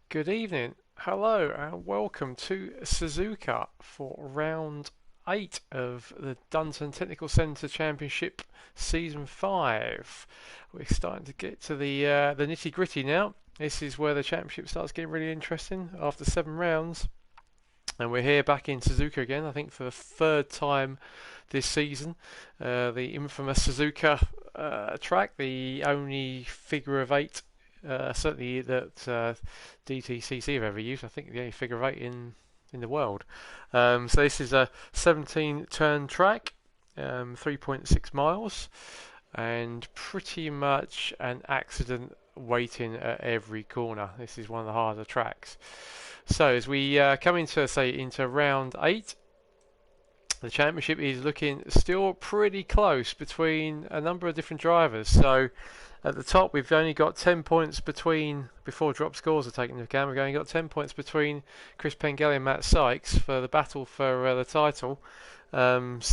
Good evening, hello, and welcome to Suzuka for round 8 of the Dunton Technical Centre Championship Season 5. We're starting to get to the nitty gritty now. This is where the championship starts getting really interesting after 7 rounds. And we're here back in Suzuka again, I think for the third time this season. The infamous Suzuka track, the only figure of 8 certainly that DTCC have ever used. I think the only figure of 8 in the world. So this is a 17 turn track, 3.6 miles, and pretty much an accident waiting at every corner. This is one of the harder tracks. So as we come into round 8, the championship is looking still pretty close between a number of different drivers. So at the top, we've only got 10 points between, before drop scores are taken into account, we've only got 10 points between Chris Pengelly and Matt Sykes for the battle for the title. Chris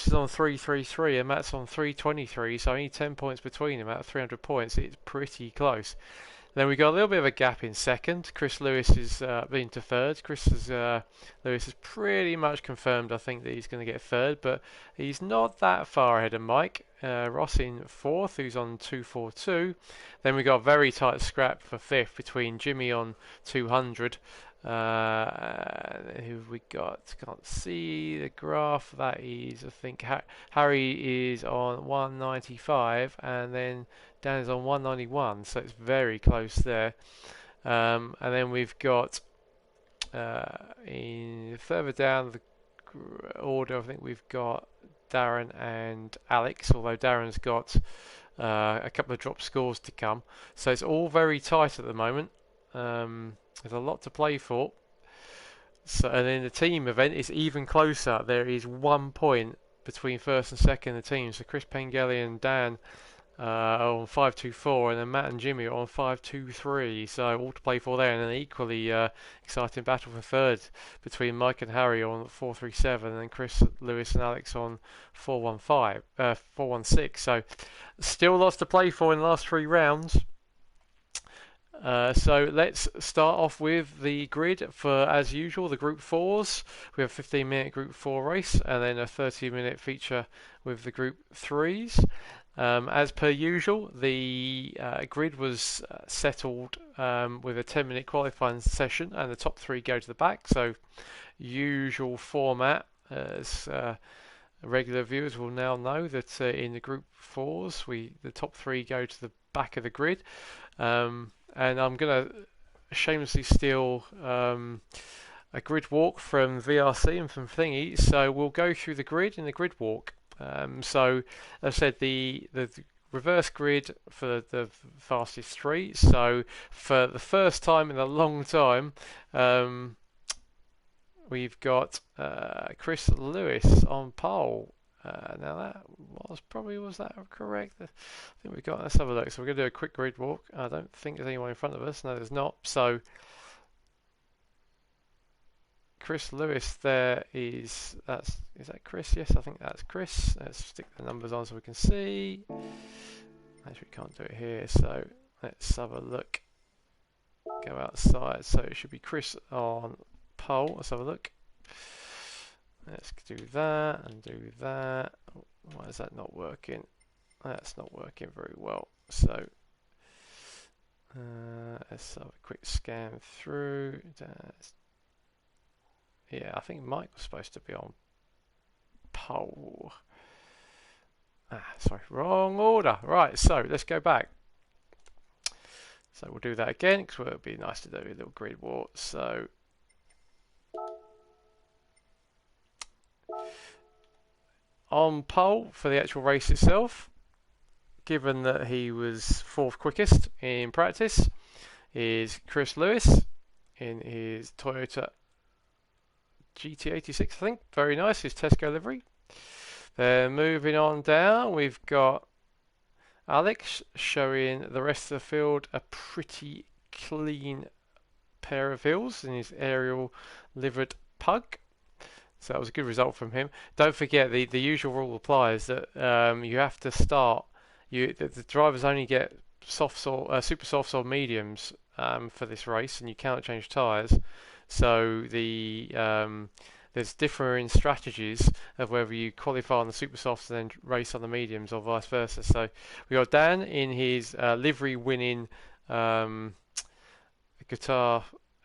is on 333 and Matt's on 323, so only 10 points between them out of 300 points. It's pretty close. Then we got a little bit of a gap in second. Chris Lewis is been to third. Lewis has pretty much confirmed, I think, that he's going to get third, but he's not that far ahead of Mike. Ross in fourth, who's on 242. Then we got a very tight scrap for fifth between Jimmy on 200. Who have we got? Can't see the graph. That is, I think, Harry is on 195, and then Dan is on 191, so it's very close there. And then we've got in further down the order, I think we've got Darren and Alex, although Darren's got a couple of drop scores to come. So it's all very tight at the moment. There's a lot to play for. So, and then the team event is even closer. There is 1 point between first and second in the team. So Chris Pengelly and Dan are on 524, and then Matt and Jimmy are on 523. So all to play for there, and an equally exciting battle for third between Mike and Harry on 437, and Chris, Lewis, and Alex on 416. So still lots to play for in the last 3 rounds. So let's start off with the grid for, as usual, the Group 4s. We have a 15-minute Group 4 race and then a 30-minute feature with the Group 3s. As per usual, the grid was settled with a 10-minute qualifying session, and the top 3 go to the back. So usual format, as regular viewers will now know that in the Group 4s, the top 3 go to the back of the grid. And I'm going to shamelessly steal a grid walk from VRC and from Thingy. So we'll go through the grid in the grid walk. So as I said, the reverse grid for the fastest 3. So for the first time in a long time, we've got Chris Lewis on pole. Now that was that correct? I think we've got. Let's have a look. So we're going to do a quick grid walk. I don't think there's anyone in front of us. No, there's not. So Chris Lewis, is that Chris? Yes, I think that's Chris. Let's stick the numbers on so we can see. Actually, we can't do it here. So let's have a look. Go outside. So it should be Chris on pole. Let's have a look. Let's do that and do that. Why is that not working? That's not working very well. So let's have a quick scan through. Yeah, I think Mike was supposed to be on pole. Sorry, wrong order. Right, so let's go back. So we'll do that again because it would be nice to do a little grid walk. So on pole for the actual race itself, given that he was 4th quickest in practice, is Chris Lewis in his Toyota GT86, I think. Very nice, his Tesco livery. Then moving on down, we've got Alex showing the rest of the field a pretty clean pair of heels in his aerial livered pug. So that was a good result from him. Don't forget the usual rule applies that you have to start. The drivers only get super soft or mediums for this race, and you cannot change tyres. So there's differing strategies of whether you qualify on the super softs and then race on the mediums, or vice versa. So we got Dan in his livery-winning Qatar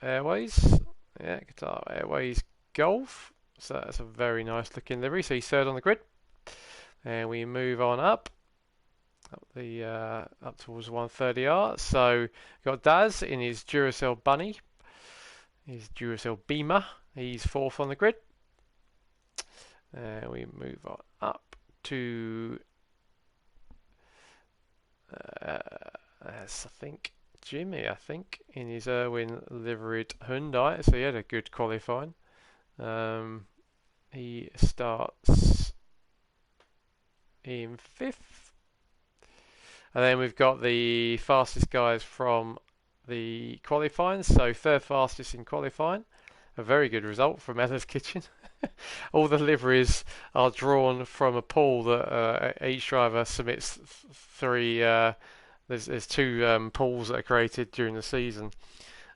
Airways, Qatar Airways Golf. So that's a very nice looking livery. So he's third on the grid, and we move on up towards 130R. So we've got Daz in his Duracell Bunny, his Duracell Beamer. He's fourth on the grid. We move on up to that's, I think, Jimmy, in his Irwin liveried Hyundai. So he had a good qualifying. He starts in fifth. And then we've got the fastest guys from the qualifying. So third fastest in qualifying. A very good result from Ella's Kitchen. All the liveries are drawn from a pool that each driver submits three. There's two pools that are created during the season.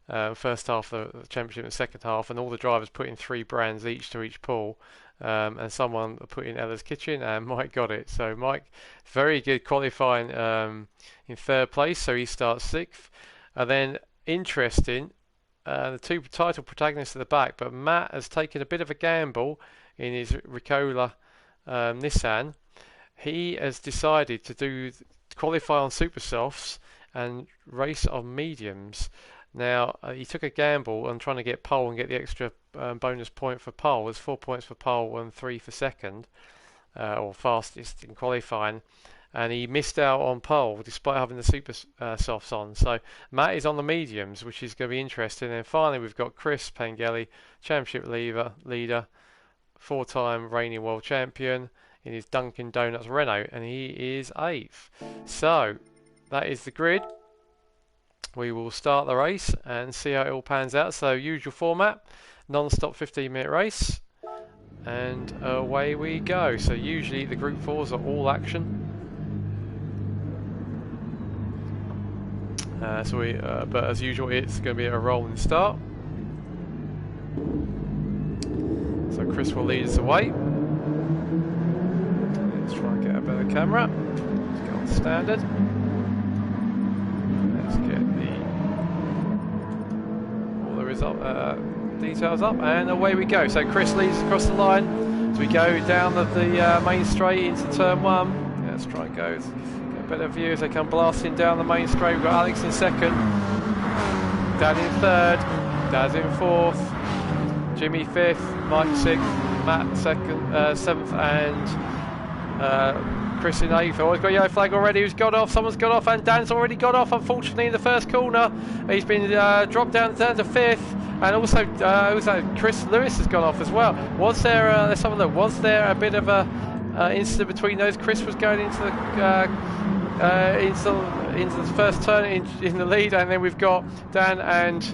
First half of the championship and second half, and all the drivers put in 3 brands each to each pool. And someone put in Ella's Kitchen, and Mike got it. So Mike, very good qualifying in third place, so he starts 6th. And then, interesting, the 2 title protagonists at the back, but Matt has taken a bit of a gamble in his Ricola Nissan. He has decided to qualify on super softs and race on mediums. Now, he took a gamble on trying to get pole and get the extra bonus point for pole. There's 4 points for pole and 3 for second, or fastest in qualifying. And he missed out on pole despite having the super softs on. So Matt is on the mediums, which is going to be interesting. And finally, we've got Chris Pengelly, championship leader, 4-time reigning world champion in his Dunkin' Donuts Renault, and he is 8th. So that is the grid. We will start the race and see how it all pans out. So usual format, non-stop 15-minute race, and away we go. So usually the group 4s are all action. But as usual, it's going to be a rolling start. So Chris will lead us away. Let's try and get a better camera. Let's go on standard. Let's get all the result details up, and away we go. So Chris leads across the line as we go down the main straight into turn 1. Let's try and go. Better view as they come blasting down the main straight. We've got Alex in 2nd, Dan in 3rd, Daz in 4th, Jimmy 5th, Mike 6th, Matt 7th, and Chris in 8th. Oh, he's got a yellow flag already. Who's got off? Someone's got off, and Dan's already got off, unfortunately, in the first corner. He's been dropped down to 5th, and also Chris Lewis has gone off as well. Was there, let's have a look, was there a bit of a incident between those? Chris was going into the first turn in the lead, and then we've got Dan and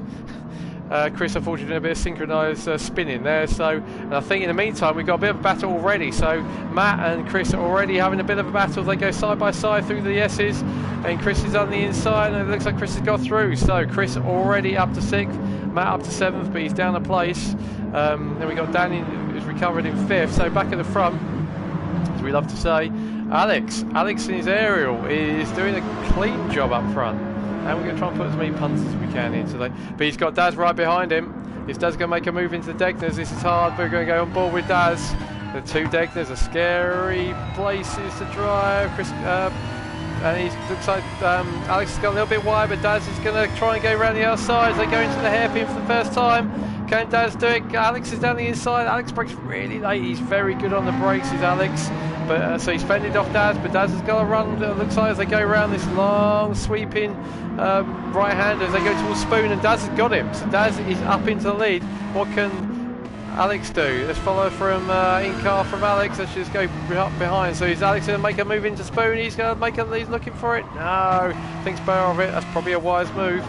Chris unfortunately a bit of synchronised spinning there. So, and I think in the meantime we've got a bit of a battle already. So Matt and Chris are already having a bit of a battle. They go side by side through the S's, and Chris is on the inside, and it looks like Chris has got through. So Chris already up to 6th, Matt up to 7th, but he's down a place. Then we got Dan who's recovered in 5th. So back at the front, as we love to say, Alex in his aerial is doing a clean job up front, and we're going to try and put as many punts as we can in today. But he's got Daz right behind him. Is Daz going to make a move into the Degners? This is hard, but we're going to go on board with Daz. The 2 Degners are scary places to drive. Chris, and he looks like Alex has got a little bit wide, but Daz is going to try and go around the outside as they go into the hairpin for the first time. Can Daz do it? Alex is down the inside. Alex brakes really late. He's very good on the brakes, is Alex. But so he's fended off Daz, but Daz has got to run, it looks like, as they go around this long sweeping right hand as they go towards Spoon, and Daz has got him. So Daz is up into the lead. What can Alex do? Let's follow from in-car from Alex. Let's just go up behind. So is Alex going to make a move into Spoon? He's going to make he's looking for it. No, thinks better of it. That's probably a wise move.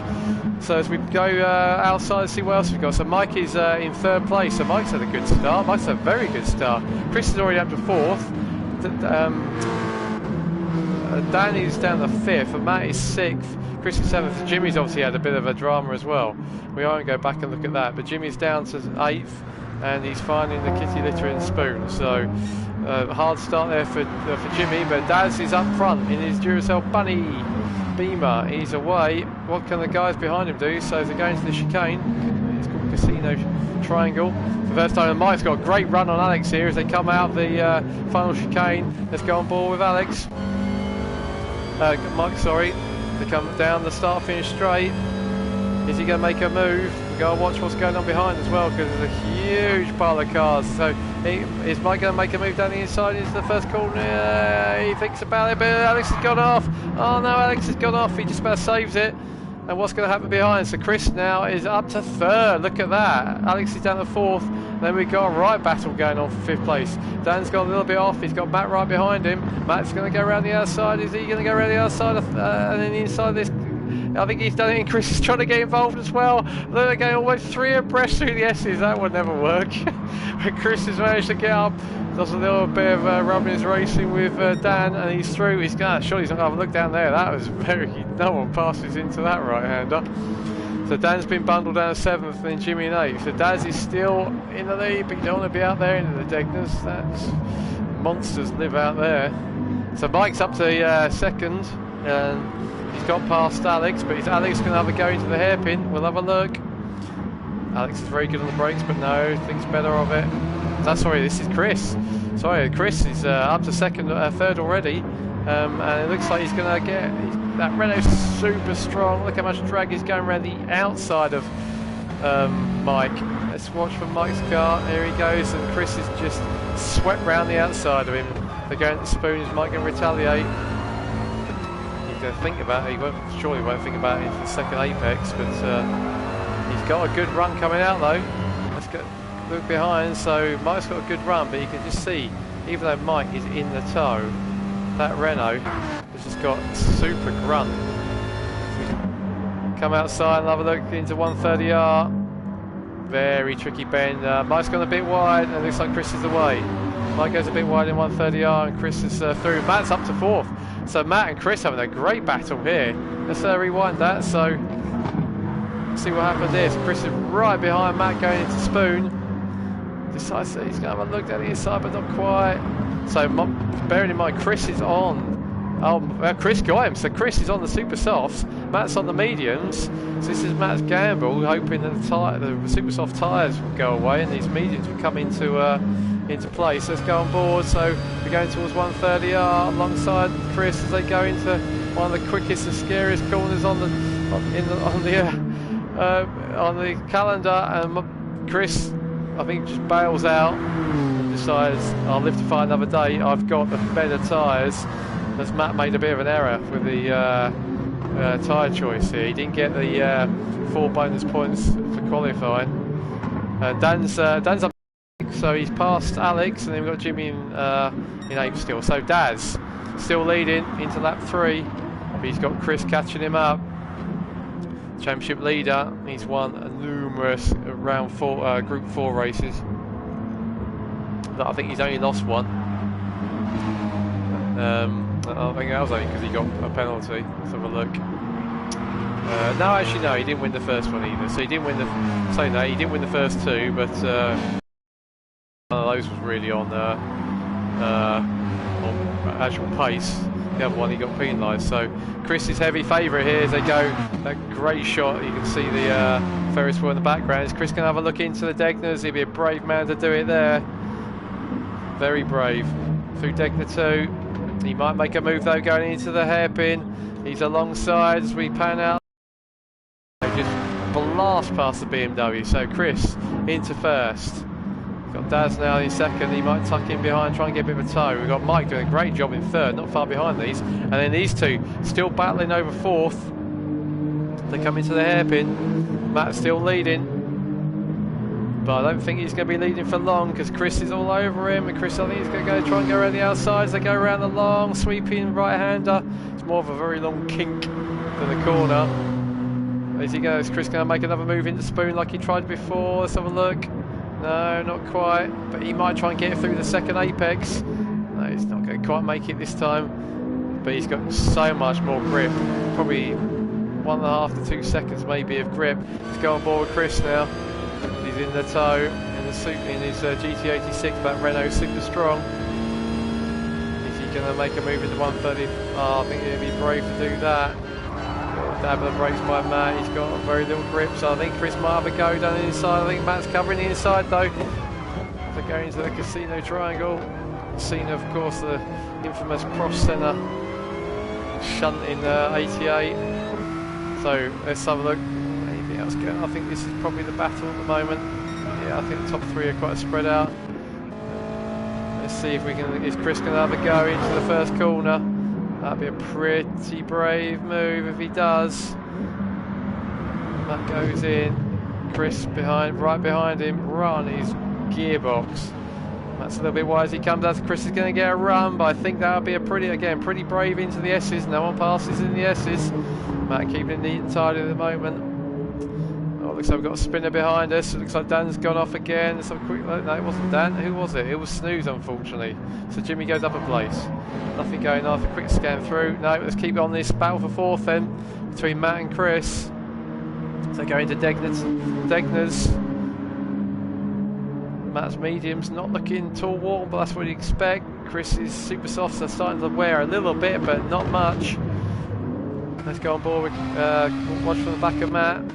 So as we go outside, see what else we've got. So Mike is in 3rd place. So Mike's had a good start. Mike's had a very good start. Chris is already up to 4th. Danny's down to 5th, and Matt is 6th, Chris is 7th. Jimmy's obviously had a bit of a drama as well. We won't go back and look at that, but Jimmy's down to 8th, and he's finding the kitty litter in Spoon. So hard start there for Jimmy, but Daz is up front in his Duracell Bunny Beamer. He's away. What can the guys behind him do? So they're going to the chicane. It's called Casino Triangle. The first time, and Mike's got a great run on Alex here as they come out of the final chicane. Let's go on board with Alex. Mike, sorry. They come down the start finish straight. Is he going to make a move? We've got to watch what's going on behind as well, because there's a huge pile of cars. So is Mike going to make a move down the inside into the first corner? He thinks about it, but Alex has gone off. Oh no, Alex has gone off. He just about saves it. And what's going to happen behind? So Chris now is up to 3rd. Look at that. Alex is down to 4th. Then we've got a right battle going on for 5th place. Dan's got a little bit off. He's got Matt right behind him. Matt's going to go around the outside. Is he going to go around the outside and then the inside of this? I think he's done it, and Chris is trying to get involved as well. They're going almost 3 abreast through the S's. That would never work. But Chris has managed to get up, does a little bit of rubbing racing with Dan, and he's through. He's going. Surely he's not going to have a look down there. That was very. No one passes into that right-hander. So Dan's been bundled down to 7th, and then Jimmy in 8th. So Daz is still in the lead, but you don't want to be out there into the Degners. That's monsters live out there. So Mike's up to 2nd, and he's got past Alex, but is Alex going to have a go into the hairpin? We'll have a look. Alex is very good on the brakes, but no, thinks better of it. Sorry, this is Chris. Sorry, Chris is up to 3rd already, and it looks like he's going to get that Renault's super strong. Look how much drag is going around the outside of Mike. Let's watch for Mike's car. There he goes, and Chris is just swept round the outside of him. They're going to Spoon. Is Mike going to retaliate? To think about it. He surely won't think about it into the second apex, but he's got a good run coming out though. Let's look behind. So Mike's got a good run, but you can just see, even though Mike is in the tow, that Renault has just got super grunt. Come outside and have a look into 130R. Very tricky bend. Mike's gone a bit wide, and it looks like Chris is away. Mike goes a bit wide in 130R, and Chris is through. Matt's up to 4th. So Matt and Chris having a great battle here. Let's rewind that. So see what happened there. So Chris is right behind Matt going into Spoon. Decides that he's going to have a look down the inside, but not quite. So bearing in mind, Chris is on. Oh, Chris got him. So Chris is on the super softs. Matt's on the mediums. So this is Matt's gamble, hoping that the super soft tyres will go away and these mediums will come into place. Let's go on board. So we're going towards 130R alongside Chris as they go into one of the quickest and scariest corners on the calendar. And Chris, I think, just bails out and decides, I'll live to fight another day. I've got the better tyres. As Matt made a bit of an error with the tyre choice here. He didn't get the 4 bonus points for qualifying. Dan's up, so he's passed Alex, and then we've got Jimmy in 8th still. So Daz still leading into lap 3, but he's got Chris catching him up. Championship leader. He's won numerous round 4 Group 4 races. But I think he's only lost one. I think that was only because he got a penalty. Let's have a look. No, actually no, he didn't win the first one either. So he didn't win he didn't win the first 2, but one of those was really on actual pace. The other one he got penalised. So Chris is heavy favourite here as they go. That great shot. You can see the Ferris wheel in the background. Is Chris going to have a look into the Degners? He'll be a brave man to do it there. Very brave. Through Degner 2. He might make a move though going into the hairpin. He's alongside as we pan out. Just blast past the BMW. So Chris into first. Got Daz now in 2nd. He might tuck in behind, try and get a bit of a tow. We've got Mike doing a great job in 3rd, not far behind these. And then these two still battling over 4th. They come into the hairpin. Matt's still leading. But I don't think he's going to be leading for long because Chris is all over him, and Chris, I think, he's going to try and go around the outsides. They go around the long sweeping right-hander. It's more of a very long kink than the corner. As he goes, Chris going to make another move into Spoon like he tried before. Let's have a look. No, not quite. But he might try and get it through the second apex. No, he's not going to quite make it this time. but he's got so much more grip, probably 1.5 to 2 seconds maybe of grip. He's going on board with Chris now. He's in the tow in his GT86, that Renault Super Strong. Is he going to make a move into 130? Oh, I think he'd be brave to do that. Dab of the brakes by Matt. He's got very little grip, so I think Chris might have a go down the inside. I think Matt's covering the inside though. They're going into the Casino Triangle. Scene, of course, the infamous cross centre shunt in 88. So let's have a look. Anything else going? I think this is probably the battle at the moment. Yeah, I think the top three are quite spread out. Let's see if we can. Is Chris going to have a go into the first corner? That'd be a pretty brave move if he does. That goes in. Chris right behind him, right on his gearbox. That's a little bit wide as he comes out. Chris is going to get a run, but I think that would be a pretty brave into the S's. No one passes in the S's. Matt keeping it neat and tidy at the moment. Oh, looks like we've got a spinner behind us. It looks like Dan's gone off again. Let's have a quick look. No, it wasn't Dan. Who was it? It was Snooze, unfortunately. So Jimmy goes up a place. Nothing going on. A quick scan through. No, let's keep on this battle for fourth then between Matt and Chris. So going to Degner's. Matt's medium's not looking tall warm, but that's what you expect. Chris's super softs are starting to wear a little bit, but not much. Let's go on board with watch from the back of Matt.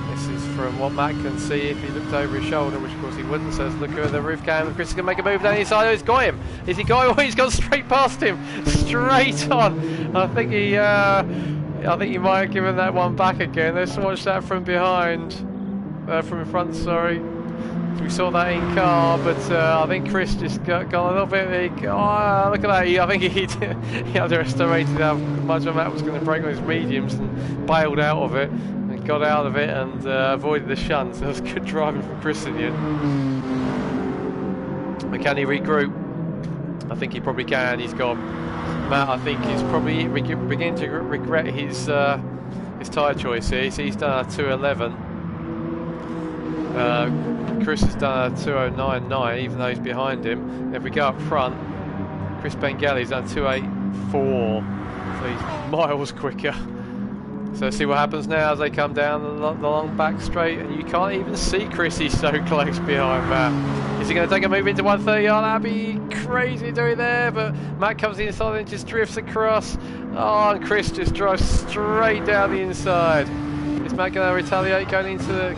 This is from what Matt can see if he looked over his shoulder, which of course he wouldn't, so let's look over the roof cam. Chris is going to make a move down the inside. Oh, he's got him. Is he got him? Oh, he's gone straight past him. Straight on. I think he might have given that one back again. Let's watch that from behind. From in front, sorry. We saw that in car, but I think Chris just got a little bit. Oh, look at that! I think he underestimated how much of Matt was going to break on his mediums and bailed out of it, and got out of it and avoided the shunt. So that was good driving from Chris in the end. But can he regroup? I think he probably can. He's gone. Matt, I think, is probably beginning to regret his tyre choice here. He's done a 211. Chris has done a 209.9, even though he's behind him. And if we go up front, Chris Bengali's done 284, so he's miles quicker. So let's see what happens now as they come down the long back straight, and you can't even see Chris. He's so close behind Matt. Is he going to take a move into 130? Oh, that'd be crazy doing there, but Matt comes inside and just drifts across. Oh, and Chris just drives straight down the inside. Is Matt going to retaliate going into the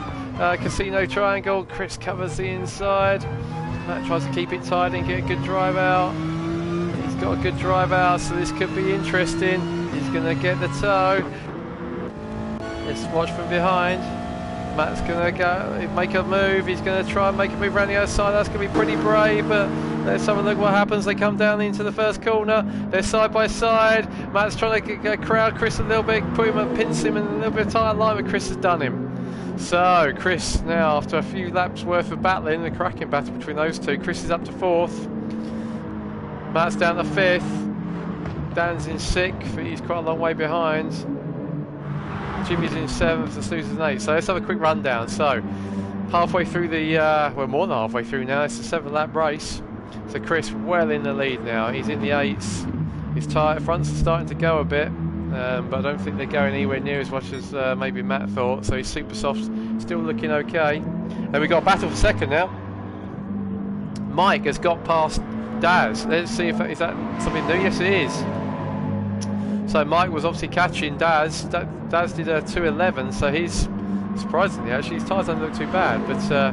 Casino Triangle? Chris covers the inside. Matt tries to keep it tight and get a good drive out. He's got a good drive out, so this could be interesting. He's going to get the tow. Let's watch from behind. Matt's going to go make a move. He's going to try and make a move around the other side. That's going to be pretty brave, but let's have a look what happens. They come down into the first corner. They're side by side. Matt's trying to crowd Chris a little bit, pinch him in a little bit of tight line, but Chris has done him. So Chris now, after a few laps worth of battling, a cracking battle between those two, Chris is up to fourth. Matt's down to fifth. Dan's in sixth. He's quite a long way behind. Jimmy's in seventh and Snooze is in eighth. So let's have a quick rundown. So halfway through the, well, more than halfway through now. It's a 7-lap race. So Chris well in the lead now. He's in the eights. His tyre fronts are starting to go a bit. But I don't think they're going anywhere near as much as maybe Matt thought. So his super soft's still looking okay. And we've got a battle for second now. Mike has got past Daz. Let's see if is that something new. Yes, it is. So Mike was obviously catching Daz. Daz did a 211, so he's surprisingly actually his tyres don't look too bad. But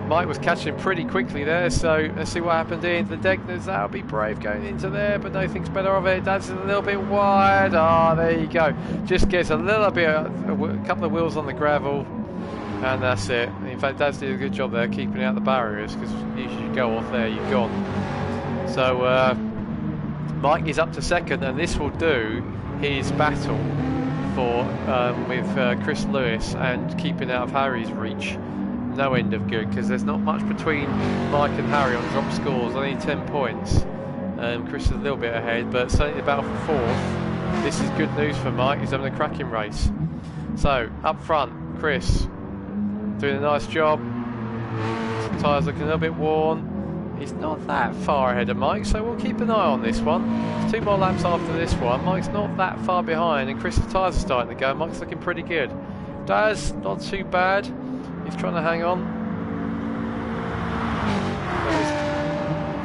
Mike was catching pretty quickly there, so let's see what happened here into the Degners. That'll be brave going into there, but no thinks better of it. Daz is a little bit wide. Ah, there you go. Just gets a little bit, a couple of wheels on the gravel, and that's it. In fact, Daz did a good job there keeping out the barriers, because usually you go off there, you're gone. So Mike is up to second, and this will do his battle for with Chris Lewis and keeping out of Harry's reach. No end of good, because there's not much between Mike and Harry on drop scores, only 10 points. Chris is a little bit ahead, but certainly the battle for fourth. This is good news for Mike. He's having a cracking race. So up front, Chris doing a nice job. Some tyres looking a little bit worn. He's not that far ahead of Mike, so we'll keep an eye on this one. There's 2 more laps after this one. Mike's not that far behind, and Chris's tyres are starting to go. Mike's looking pretty good. Daz, not too bad. He's trying to hang on.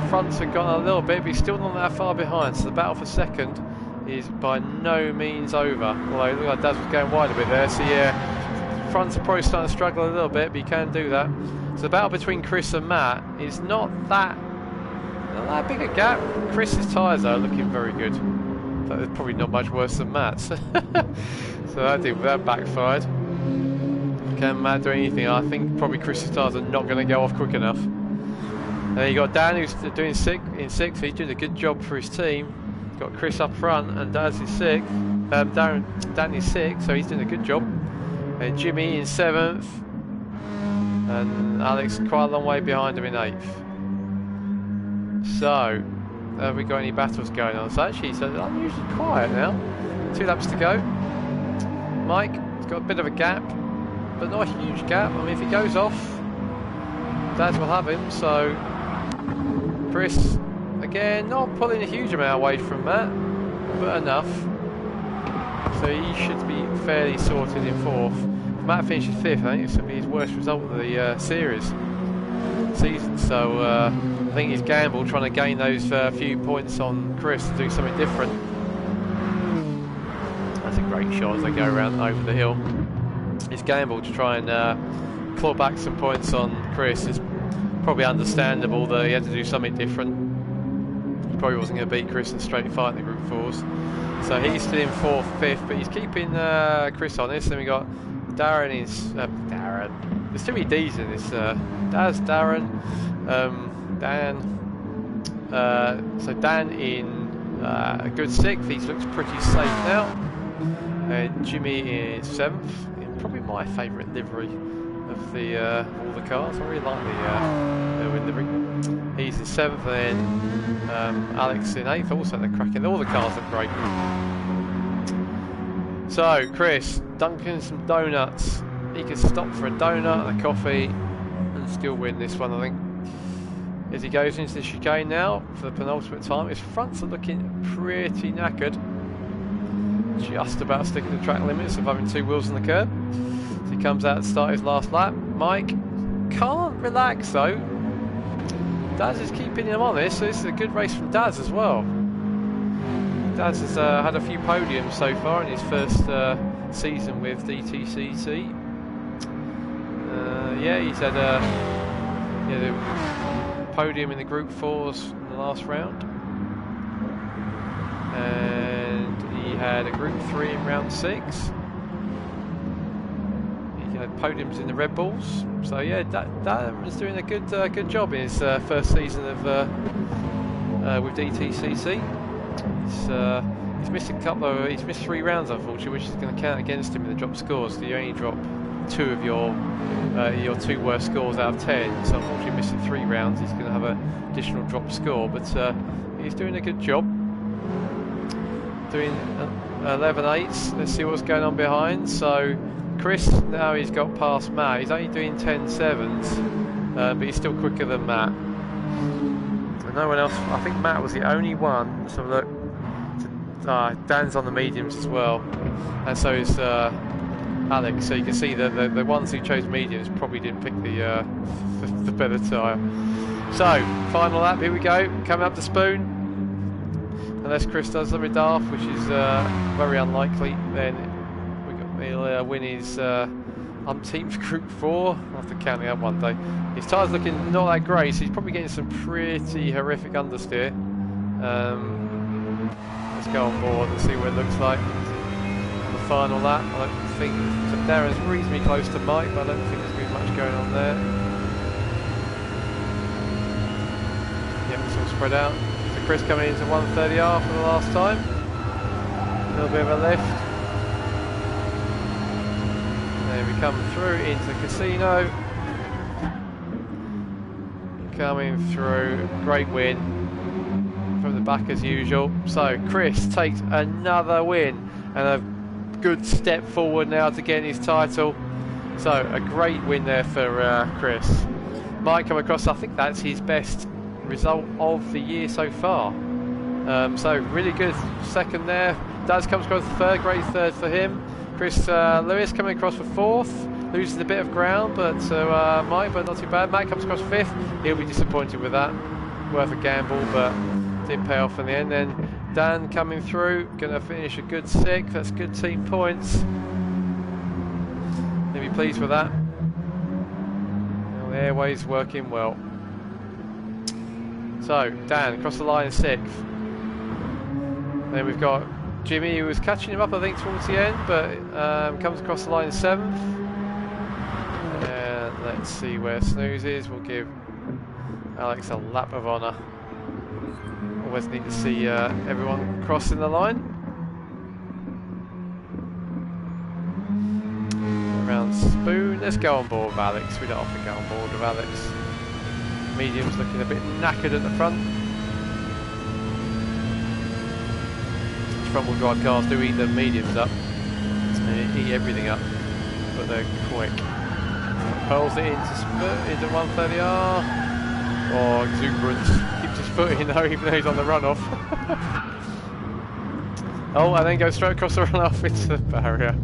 His fronts have gone a little bit, but he's still not that far behind, so the battle for second is by no means over. Although it looked like Daz was going wide a bit there, so yeah, fronts are probably starting to struggle a little bit, but you can do that. So the battle between Chris and Matt is not that big a gap. Chris's tyres are looking very good. But it's probably not much worse than Matt's. So that backfired. Can Matt do anything? I think probably Chris's tyres are not going to go off quick enough. And then you got Dan, who's doing in sixth. He's doing a good job for his team. You've got Chris up front, and Daz is sixth. Dan is sixth, so he's doing a good job. And Jimmy in seventh. And Alex quite a long way behind him in 8th. So, have we got any battles going on? So actually, it's unusually quiet now. 2 laps to go. Mike has got a bit of a gap, but not a huge gap. I mean, if he goes off, Daz will have him. So, Chris, again, not pulling a huge amount away from Matt, but enough. So he should be fairly sorted in 4th. Matt finishes 5th, I think it's going to be his worst result of the season. So I think he's gambled trying to gain those few points on Chris to do something different. That's a great shot as they go around over the hill. He's gambled to try and claw back some points on Chris. It's probably understandable that he had to do something different. He probably wasn't going to beat Chris in straight fight in the Group 4s. So he's still in 4th, 5th, but he's keeping Chris honest. Then we got Darren is Darren. There's too many D's in this. Daz, Darren, Dan. So Dan in a good 6th. He looks pretty safe now. Jimmy is 7th. In probably my favourite livery of the all the cars. I really like the Irwin livery. He's in 7th, and then Alex in 8th. Also, they're cracking. All the cars look great. So, Chris, dunking some donuts. He can stop for a donut and a coffee and still win this one, I think. As he goes into the chicane now for the penultimate time, his fronts are looking pretty knackered. Just about sticking to track limits of having 2 wheels on the curb. So he comes out to start his last lap. Mike can't relax though. Daz is keeping him honest, so this is a good race from Daz as well. Daz has had a few podiums so far in his first season with DTCC. Yeah, he's had a podium in the Group 4s in the last round. And he had a Group 3 in round 6. He had podiums in the Red Bulls. So yeah, Darren's doing a good job in his first season of with DTCC. He's missed a couple of. He's missed 3 rounds, unfortunately, which is going to count against him in the drop scores. So you only drop 2 of your 2 worst scores out of 10. So unfortunately, missing 3 rounds, he's going to have an additional drop score. But he's doing a good job. Doing 11.8s. Let's see what's going on behind. So Chris, now he's got past Matt. He's only doing 10.7s, but he's still quicker than Matt. No one else. I think Matt was the only one. Let's have a look. Dan's on the mediums as well, and so is Alex. So you can see that the ones who chose mediums probably didn't pick the better tyre. So final lap. Here we go. Coming up to Spoon. Unless Chris does something daft, which is very unlikely, then he'll win his umpteenth Group 4. I'll have to count it up one day. His tyre's looking not that great, so he's probably getting some pretty horrific understeer. Let's go on board and see what it looks like. The final lap, I don't think so. Darren's reasonably close to Mike, but I don't think there's going to be much going on there. Yep, it's all spread out. So Chris coming into 130R for the last time. A little bit of a lift. There we come through into the casino. Coming through, great win from the back as usual. So Chris takes another win and a good step forward now to get his title. So a great win there for Chris. Might come across, I think that's his best result of the year so far. So really good second there. Daz comes across the third, great third for him. Chris Lewis coming across for fourth, loses a bit of ground, but Mike, but not too bad. Matt comes across fifth. He'll be disappointed with that. Worth a gamble, but didn't pay off in the end. Then Dan coming through, going to finish a good sixth. That's good team points. He'll be pleased with that. Well, the airway's working well. So Dan across the line sixth. Then we've got Jimmy, who was catching him up, I think, towards the end, but comes across the line seventh. And let's see where Snooze is. We'll give Alex a lap of honour. Always need to see everyone crossing the line. Around Spoon. Let's go on board with Alex. We don't often go on board with Alex. Medium's looking a bit knackered at the front. Front wheel drive cars do eat the mediums up. They eat everything up, but they're quick. Hurls it into 130R. Oh, exuberance. Keeps his foot in though, even though he's on the runoff. Oh, and then goes straight across the runoff into the barrier.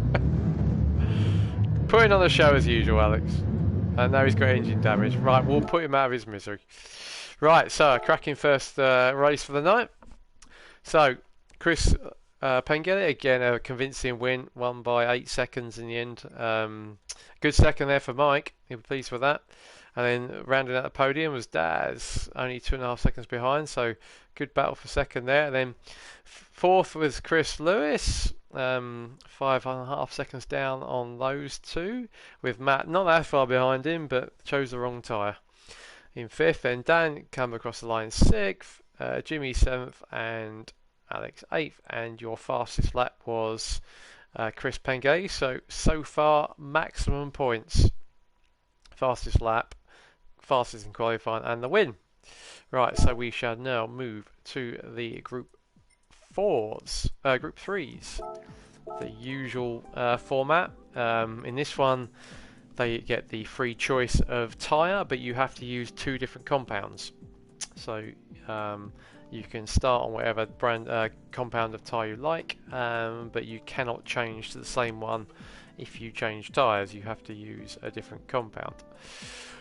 Putting on the show as usual, Alex. And now he's got engine damage. Right, we'll put him out of his misery. Right, so cracking first race for the night. So, Chris Pengelly, again a convincing win, won by 8 seconds in the end. Good second there for Mike, he'll be pleased with that. And then rounding out the podium was Daz, only 2.5 seconds behind, so good battle for second there. And then fourth was Chris Lewis, 5.5 seconds down on those two, with Matt not that far behind him, but chose the wrong tyre in fifth. And Dan come across the line sixth, Jimmy seventh, and Alex 8th, and your fastest lap was Chris Pengelly. So far, maximum points. Fastest lap, fastest in qualifying, and the win. Right, so we shall now move to the Group 3s. The usual format. In this one, they get the free choice of tyre, but you have to use 2 different compounds. So you can start on whatever brand compound of tyre you like, but you cannot change to the same one if you change tyres. You have to use a different compound.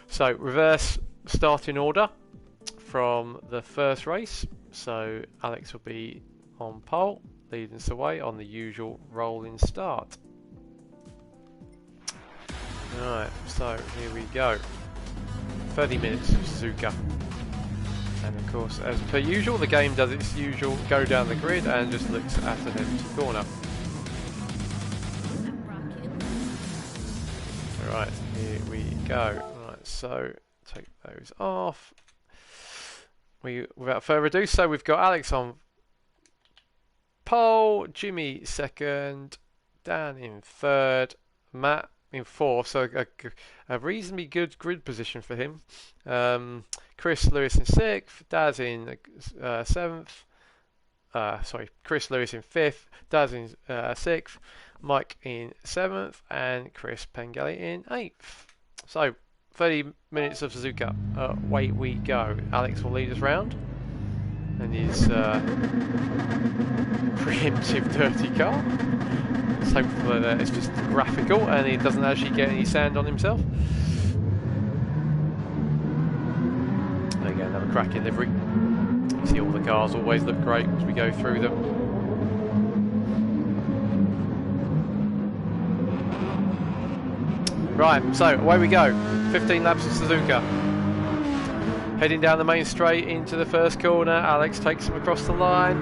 So reverse starting order from the first race. So Alex will be on pole, leading us away on the usual rolling start. Alright, so here we go. 30 minutes of Suzuka. And of course, as per usual, the game does its usual go down the grid and just looks at an empty corner. Right, here we go. Right, so take those off. Without further ado, so we've got Alex on pole, Jimmy second, Dan in third, Matt in fourth, so a reasonably good grid position for him. Chris Lewis in sixth, Daz in seventh. Chris Lewis in fifth, Daz in sixth, Mike in seventh, and Chris Pengelly in eighth. So 30 minutes of Suzuka. Away we go. Alex will lead us round, and his preemptive dirty car. Let's hope that it's just graphical and he doesn't actually get any sand on himself. Again, another cracking livery. You see all the cars always look great as we go through them. Right, so away we go. 15 laps of Suzuka. Heading down the main straight into the first corner. Alex takes him across the line.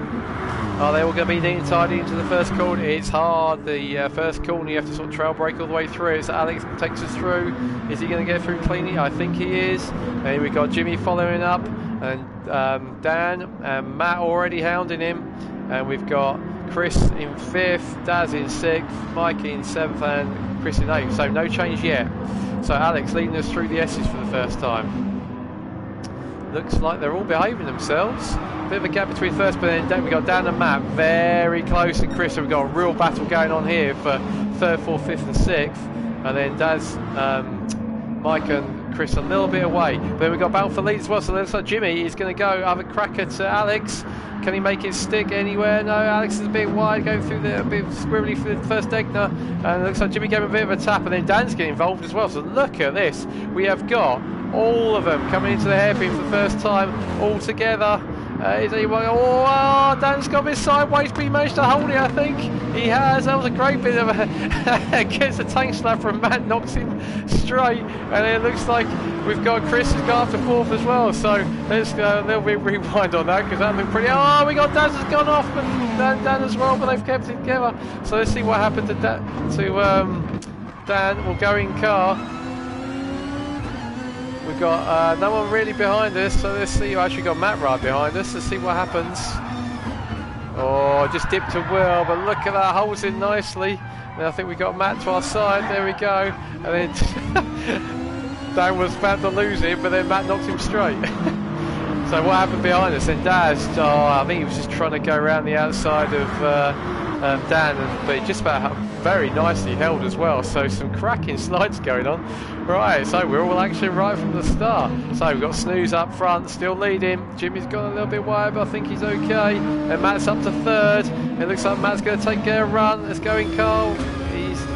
Are they all going to be neat and tidy into the first corner? It's hard. The first corner you have to sort of trail brake all the way through it. So Alex takes us through. Is he going to get through cleanly? I think he is. And here we got Jimmy following up, and Dan and Matt already hounding him. And we've got Chris in fifth, Daz in sixth, Mike in seventh, and Chris in eighth. So no change yet. So Alex leading us through the S's for the first time. Looks like they're all behaving themselves. Bit of a gap between first, but then we've got Dan and Matt very close, and Chris. So we've got a real battle going on here for third, fourth, fifth, and sixth. And then Daz, Mike, and Chris a little bit away. But then we've got battle for lead as well, so it looks like Jimmy is going to go have a crack at Alex. Can he make it stick anywhere? No, Alex is a bit wide, going through a bit squirrely for the first Egner, and it looks like Jimmy gave him a bit of a tap, and then Dan's getting involved as well. So look at this, we have got all of them coming into the hairpin for the first time, all together. Is anyone? Oh, Dan's got a bit sideways, but he managed to hold it, I think. He has. That was a great bit of a gets a tank slap from Matt, knocks him straight, and it looks like we've got Chris has gone up to fourth as well. So let's a little bit rewind on that, because that looked pretty. Oh, we got Dan has gone off, and Dan as well, but they've kept it together. So let's see what happened to Dan. We'll go in car. We've got no one really behind us, so let's see. We've actually got Matt right behind us. Let's see what happens. Oh, just dipped a wheel, but look at that, holds in nicely. And I think we got Matt to our side. There we go. And then Dan was about to lose it, but then Matt knocked him straight. So what happened behind us? Then Daz, I think he was just trying to go around the outside of Dan, but he just about very nicely held as well. So some cracking slides going on. Right, so we're all actually right from the start. So we've got Snooze up front, still leading. Jimmy's gone a little bit wide, but I think he's okay. And Matt's up to third. It looks like Matt's going to take a run. Let's go in Carl.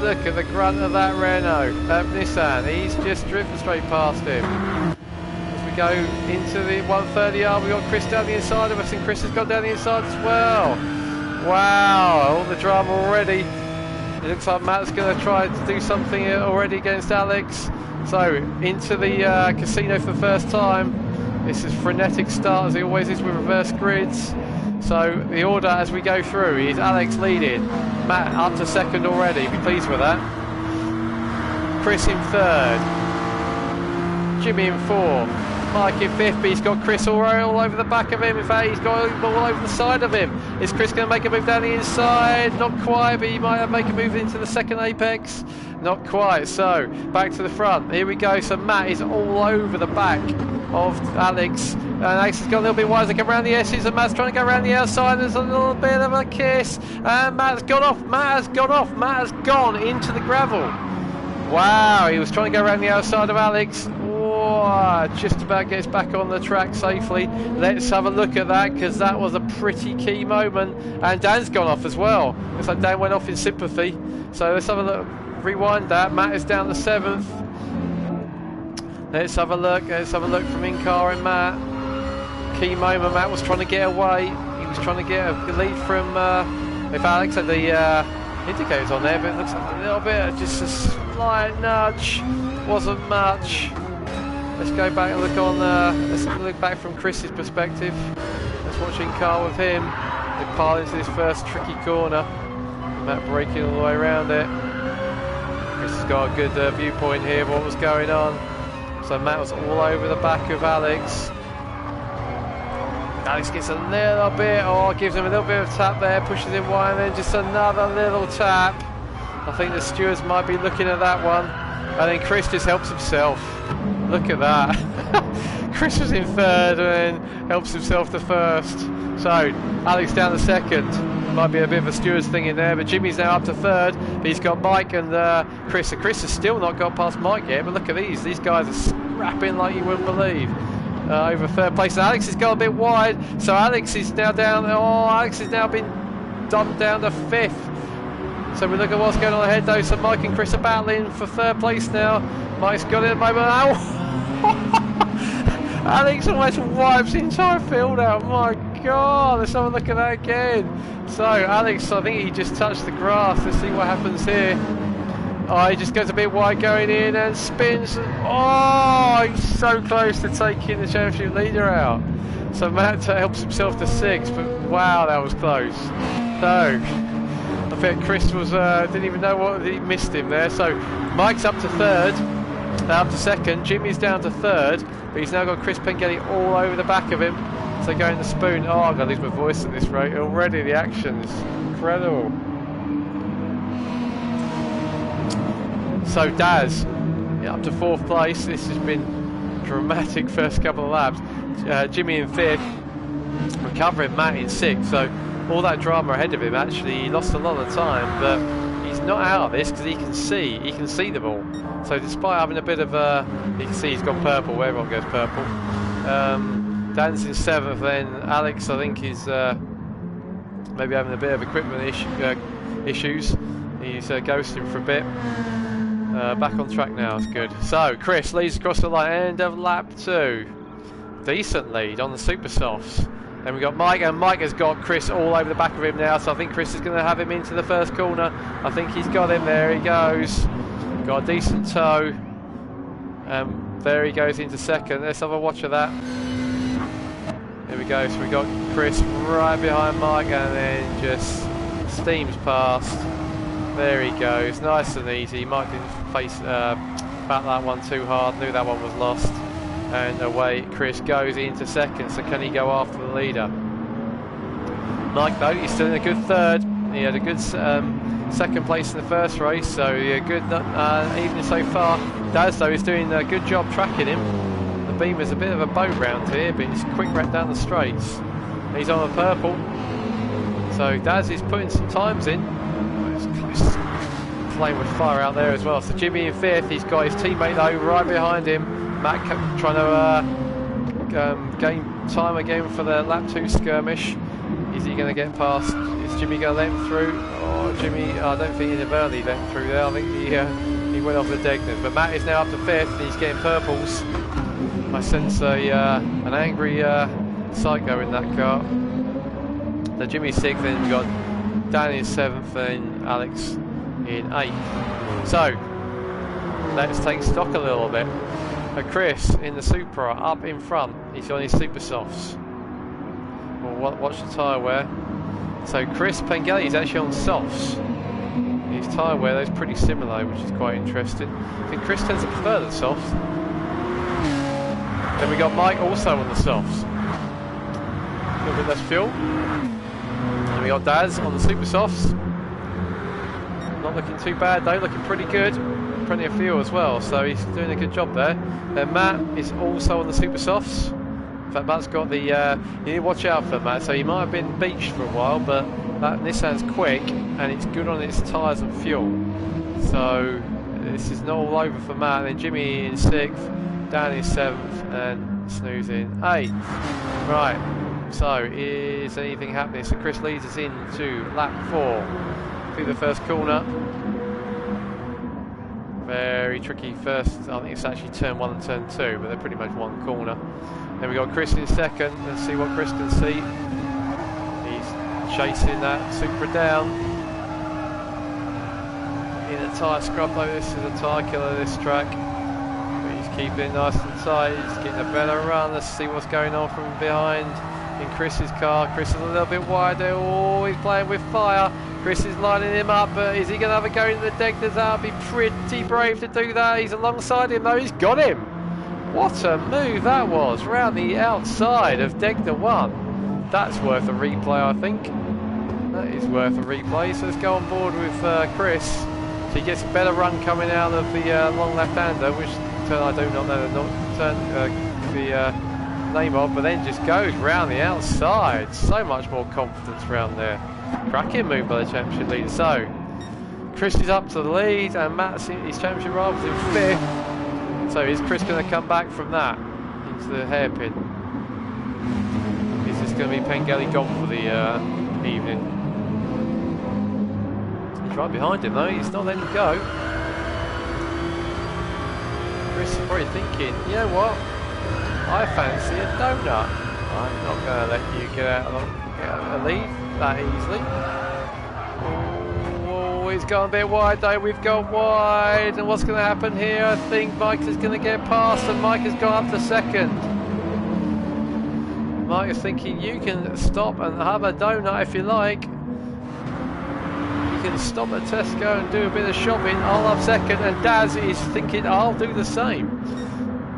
Look at the grunt of that Renault, Nissan. He's just driven straight past him. As we go into the 130R, we've got Chris down the inside of us, and Chris has got down the inside as well. Wow, all the drama already. It looks like Matt's going to try to do something already against Alex. So into the casino for the first time. This is frenetic start as it always is with reverse grids. So the order as we go through is Alex leading, Matt up to second already, be pleased with that. Chris in third, Jimmy in fourth, Mike in fifth, but he's got Chris all over the back of him. In fact, he's got him all over the side of him. Is Chris going to make a move down the inside? Not quite, but he might make a move into the second apex. Not quite, so back to the front. Here we go, so Matt is all over the back of Alex. And Alex has got a little bit wide as they come around the S's, and Matt's trying to go around the outside. There's a little bit of a kiss, and Matt's gone off. Matt has gone into the gravel. Wow, he was trying to go around the outside of Alex. Oh, just about gets back on the track safely. Let's have a look at that, because that was a pretty key moment. And Dan's gone off as well. Looks like Dan went off in sympathy. So let's have a look, rewind that. Matt is down to seventh. Let's have a look from in-car and Matt. Key moment, Matt was trying to get away. He was trying to get a lead from, if Alex had the indicators on there, but it looks like a little bit, just a slight nudge. Wasn't much. Let's go back and look on, let's look back from Chris's perspective. Let's watch in-car with him. They pile into this first tricky corner. Matt braking all the way around it. Chris has got a good viewpoint here of what was going on. So Matt was all over the back of Alex. Alex gets a little bit, gives him a little bit of tap there, pushes him wide, and then just another little tap. I think the stewards might be looking at that one. And then Chris just helps himself. Look at that. Chris was in third and then helps himself to first. So Alex down to second. Might be a bit of a stewards thing in there, but Jimmy's now up to third. But he's got Mike and Chris. So Chris has still not got past Mike yet, but look at these. These guys are scrapping like you wouldn't believe. Over third place. And Alex has got a bit wide, so Alex is now down. Alex has now been dumped down to fifth. So we look at what's going on ahead though. So Mike and Chris are battling for third place now. Mike's got it at the moment. Alex almost wipes the entire field out. My God, let's have a look at that again. So Alex, I think he just touched the grass. Let's see what happens here. He just goes a bit wide going in and spins. He's so close to taking the championship leader out. So Matt helps himself to sixth, but wow, that was close. So I think Chris was didn't even know what he missed him there. So Mike's up to third, up to second. Jimmy's down to third, but he's now got Chris Pengelly all over the back of him. So going to spoon. I'm gonna lose my voice at this rate already. The action's incredible. So Daz up to fourth place. This has been dramatic first couple of laps. Jimmy in fifth, recovering Matt in sixth. So all that drama ahead of him, actually he lost a lot of time, but he's not out of this because he can see the ball. So despite having a bit of a, you can see he's got purple, where everyone goes purple. Dan's in 7th, then Alex I think is maybe having a bit of equipment issues. He's ghosting for a bit. Back on track now, it's good. So Chris leads across the line, end of lap 2. Decent lead on the super softs. Then we got Mike, and Mike has got Chris all over the back of him now, so I think Chris is going to have him into the first corner. I think he's got him, there he goes. Got a decent toe. There he goes into second. Let's have a watch of that. Here we go, so we got Chris right behind Mike and then just steams past. There he goes, nice and easy. Mike didn't face back that one too hard, knew that one was lost. And away Chris goes into second, so can he go after the leader? Mike though, he's still in a good third. He had a good second place in the first race, so yeah, good evening so far. Daz though is doing a good job tracking him. The Beamer's a bit of a boat round here, but he's quick right down the straights. He's on the purple, so Daz is putting some times in. It's close, playing with fire out there as well. So Jimmy in 5th, he's got his teammate though right behind him. Matt trying to gain time again for the lap 2 skirmish. Is he going to get past? Is Jimmy going to let him through? Oh, Jimmy, I don't think he inadvertently let him through there. I think he went off the Degners. But Matt is now up to 5th and he's getting purples. I sense an angry psycho in that car. So Jimmy's 6th, then we've got Dan in 7th and Alex in 8th. So let's take stock a little bit. Chris in the Supra up in front, he's on his super softs. Well, watch the tyre wear. So Chris Pengelly is actually on softs. His tyre wear is pretty similar, which is quite interesting. I think Chris tends to prefer the softs. Then we got Mike also on the softs. A little bit less fuel. And we got Daz on the super softs. Not looking too bad though, looking pretty good. Plenty of fuel as well, so he's doing a good job there. Then Matt is also on the super softs. In fact, Matt's got the you need to watch out for Matt, so he might have been beached for a while, but that Nissan's quick and it's good on its tyres and fuel, so this is not all over for Matt. And then Jimmy in 6th, Dan in 7th and Snooze in 8th. Right, so is anything happening? So Chris leads us into lap 4 through the first corner. Very tricky first, I think it's actually turn 1 and turn 2, but they're pretty much one corner. Then we got Chris in 2nd, let's see what Chris can see. He's chasing that Supra down. In a tyre scrub though, this is a tyre killer this track. But he's keeping it nice and tight, he's getting a better run. Let's see what's going on from behind in Chris's car. Chris is a little bit wider, oh he's playing with fire. Chris is lining him up, but is he going to have a go into the Degners? That would be pretty brave to do that. He's alongside him though, he's got him. What a move that was, round the outside of Degner 1. That's worth a replay, I think. That is worth a replay, so let's go on board with Chris. So he gets a better run coming out of the long left-hander, which I do not know the name of, but then just goes round the outside. So much more confidence round there. Cracking move by the championship leader. So Chris is up to the lead and Matt's in his championship rivals in 5th. So is Chris going to come back from that into the hairpin? Is this going to be Pengelly gone for the evening? He's right behind him though, he's not letting him go. Chris is probably thinking, you know what, I fancy a donut. I'm not going to let you get out of the lead that easily. Oh, he's gone a bit wide though, we've gone wide, and what's going to happen here? I think Mike is going to get past, and Mike has gone up to 2nd. Mike is thinking, you can stop and have a donut if you like. You can stop at Tesco and do a bit of shopping, I'll have 2nd, and Daz is thinking, I'll do the same.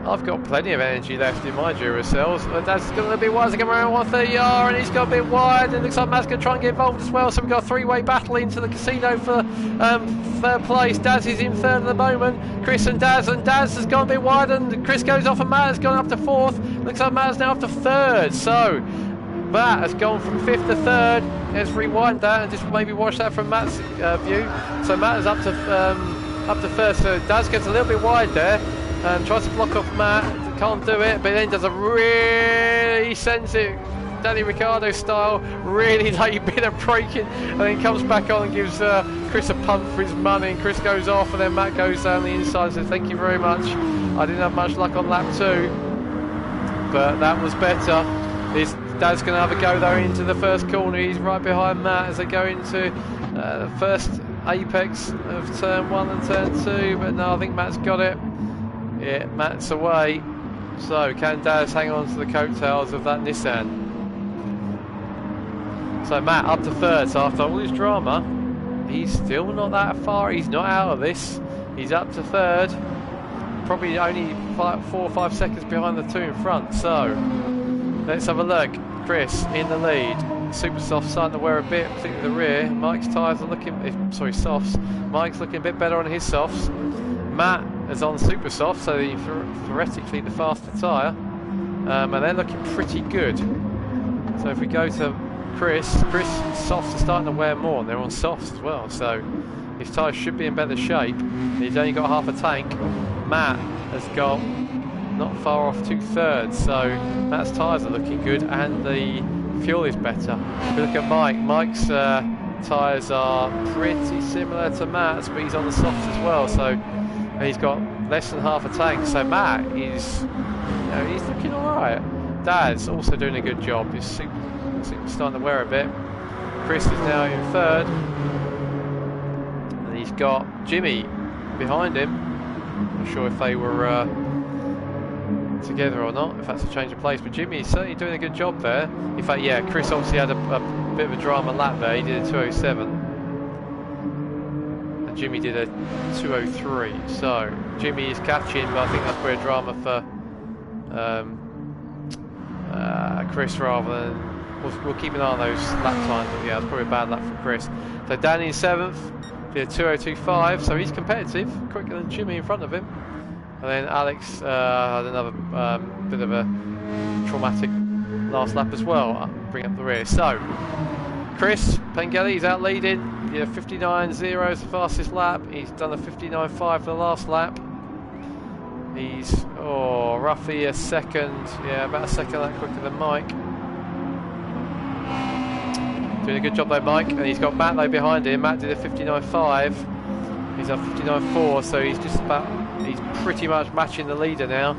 I've got plenty of energy left in my Duracells, but Daz is going to be wide to come around 130R, and he's got a bit wide, and it looks like Matt's going to try and get involved as well, so we've got a three-way battle into the casino for 3rd place. Daz is in 3rd at the moment, Chris and Daz has gone a bit wide, and Chris goes off and Matt has gone up to 4th, looks like Matt's now up to 3rd, so Matt has gone from 5th to 3rd. Let's rewind that and just maybe watch that from Matt's view. So Matt is up to 3rd. So Daz gets a little bit wide there and tries to block off Matt. Can't do it, but then does a really, sends it Danny Ricciardo style, really late bit of braking, and then comes back on and gives Chris a punt for his money, and Chris goes off, and then Matt goes down the inside and says thank you very much. I didn't have much luck on lap 2, but that was better. Dad's going to have a go though into the first corner. He's right behind Matt as they go into the first apex of turn 1 and turn 2, but no, I think Matt's got it. Yeah, Matt's away. So can Daz hang on to the coattails of that Nissan? So Matt up to 3rd, so after all his drama, he's still not that far, he's not out of this. He's up to 3rd, probably only 4 or 5 seconds behind the 2 in front. So let's have a look. Chris in the lead. Super soft starting to wear a bit, particularly the rear. Mike's tyres are looking, softs. Mike's looking a bit better on his softs. Matt is on super soft, so theoretically the faster tyre, and they're looking pretty good. So if we go to Chris softs are starting to wear more, and they're on softs as well, so his tyres should be in better shape. He's only got half a tank. Matt has got not far off 2/3, so Matt's tyres are looking good and the fuel is better. If we look at Mike's tyres are pretty similar to Matt's, but he's on the softs as well, so he's got less than half a tank. So Matt is, he's looking alright. Dad's also doing a good job. He's super starting to wear a bit. Chris is now in 3rd, and he's got Jimmy behind him. I'm not sure if they were together or not, if that's a change of place, but Jimmy is certainly doing a good job there. In fact, yeah, Chris obviously had a bit of a drama lap there. He did a 2:07. Jimmy did a 2:03, so Jimmy is catching, but I think that's probably a drama for Chris rather than. We'll keep an eye on those lap times, but yeah, it's probably a bad lap for Chris. So Danny in 7th, did a 2:02.5, so he's competitive, quicker than Jimmy in front of him. And then Alex had another bit of a traumatic last lap as well, bring up the rear. So Chris Pengelly, he's out leading. He did a 59.0 as the fastest lap. He's done a 59.5 for the last lap. He's roughly a second, about a second that quicker than Mike. Doing a good job though, Mike. And he's got Matt though behind him. Matt did a 59.5. He's at 59.4, so he's pretty much matching the leader now.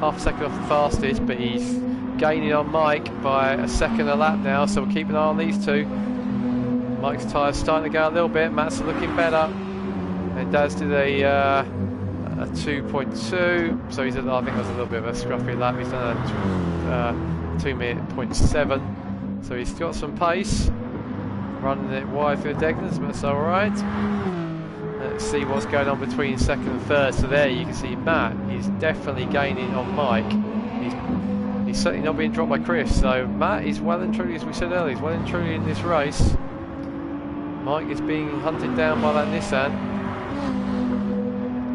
Half a second off the fastest, but he's gaining on Mike by a second a lap now, so we'll keep an eye on these two. Mike's tyres starting to go a little bit, Matt's looking better. And Daz did a 2.2, so he's I think it was a little bit of a scruffy lap. He's done a 2:07, so he's got some pace. Running it wide for the Degners, but that's alright. Let's see what's going on between 2nd and 3rd. So there you can see Matt is definitely gaining on Mike. He's certainly not being dropped by Chris. So Matt is well and truly, as we said earlier, he's well and truly in this race. Mike is being hunted down by that Nissan.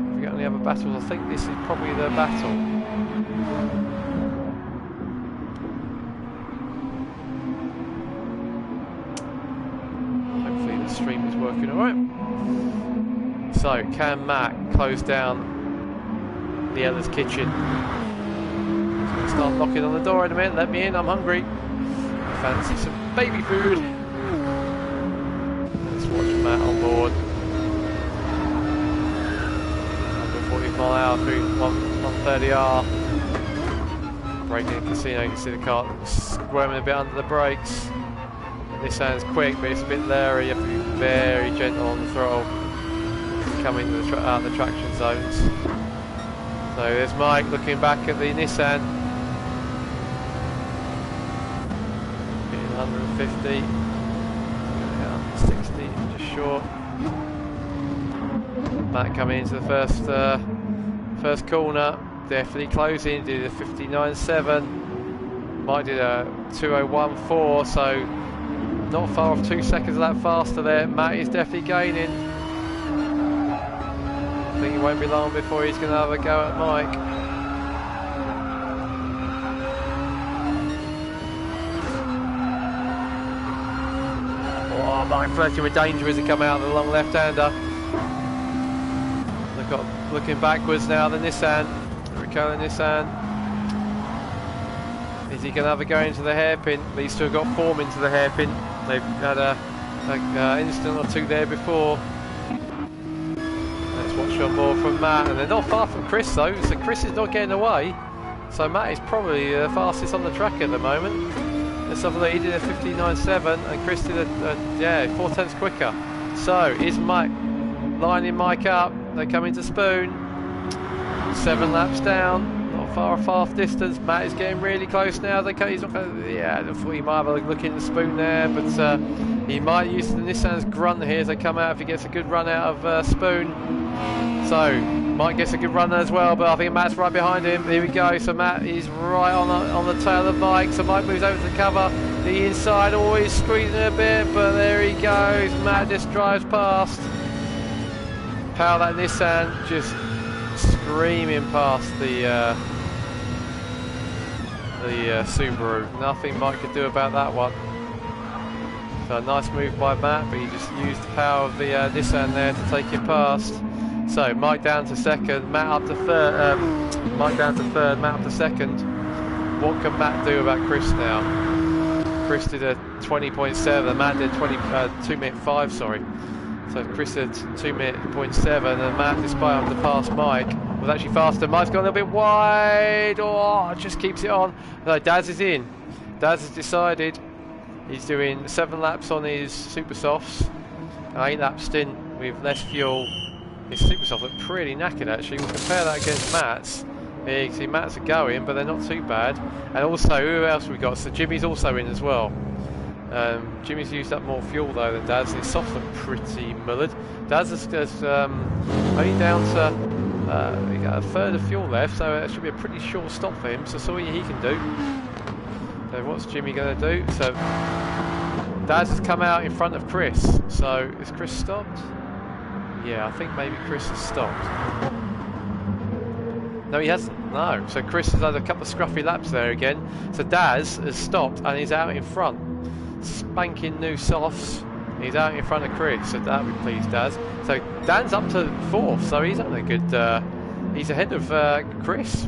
If we get any other battles, I think this is probably the battle. Hopefully the stream is working alright. So, can Matt close down the Ella's kitchen? He's going to start knocking on the door in a minute. Let me in, I'm hungry. Fancy some baby food. Let's watch Matt on board. 140 mph through 130R. Braking in casino, you can see the car squirming a bit under the brakes. This sounds quick, but it's a bit leery. You have to be very gentle on the throttle. Coming to the out of the traction zones. So there's Mike looking back at the Nissan. Getting 150. 60, just short. Matt coming into the first corner. Definitely closing. Did a 59.7. Mike did a 2:01.4. So not far off 2 seconds of that faster there. Matt is definitely gaining. I think it won't be long before he's going to have a go at Mike. Oh, Mike flirting with danger as he come out of the long left-hander. Looking backwards now, the Nissan. Ricola Nissan. Is he going to have a go into the hairpin? He's still got form into the hairpin. They've had a incident or two there before. Let's watch on board from Matt, and they're not far from Chris though, so Chris is not getting away. So Matt is probably the fastest on the track at the moment. Let's have a look. He did a 59.7 and Chris did a 4/10 quicker. So is Mike lining Mike up? They come into Spoon. 7 laps down, not far off half distance. Matt is getting really close now. He's not going to, I thought he might have a look in the Spoon there, but he might use the Nissan's grunt here as they come out if he gets a good run out of Spoon. So Mike gets a good run as well, but I think Matt's right behind him. Here we go. So Matt is right on the tail of Mike. So Mike moves over to the cover. The inside always squeezing a bit, but there he goes. Matt just drives past. Power that Nissan just screaming past the Subaru. Nothing Mike could do about that one. So a nice move by Matt, but he just used the power of the Nissan there to take it past. So Mike down to second, Matt up to third. Mike down to third, Matt up to second. What can Matt do about Chris now? Chris did a 20.7, Matt did 2:05, sorry. So Chris did 2:07, and Matt, despite having to pass Mike, was actually faster. Mike's got a little bit wide. Oh, just keeps it on. No, Daz is in. Daz has decided he's doing 7 laps on his Super Softs, 8 laps stint with less fuel. His Super Soft looked pretty knackered actually. We'll compare that against Matt's. Here you can see Matt's are going, but they're not too bad. And also, who else we got? So Jimmy's also in as well. Jimmy's used up more fuel though than Daz, and his softs look pretty mullered. Daz is only down to he got a third of fuel left, so it should be a pretty short stop for him. So see what he can do. So what's Jimmy going to do? So Daz has come out in front of Chris. So is Chris stopped? Yeah, I think maybe Chris has stopped. No, he hasn't. No. So Chris has had a couple of scruffy laps there again. So Daz has stopped and he's out in front. Spanking new softs. He's out in front of Chris. So that'll be pleased, Daz. So Dan's up to 4th. So he's having a good. He's ahead of Chris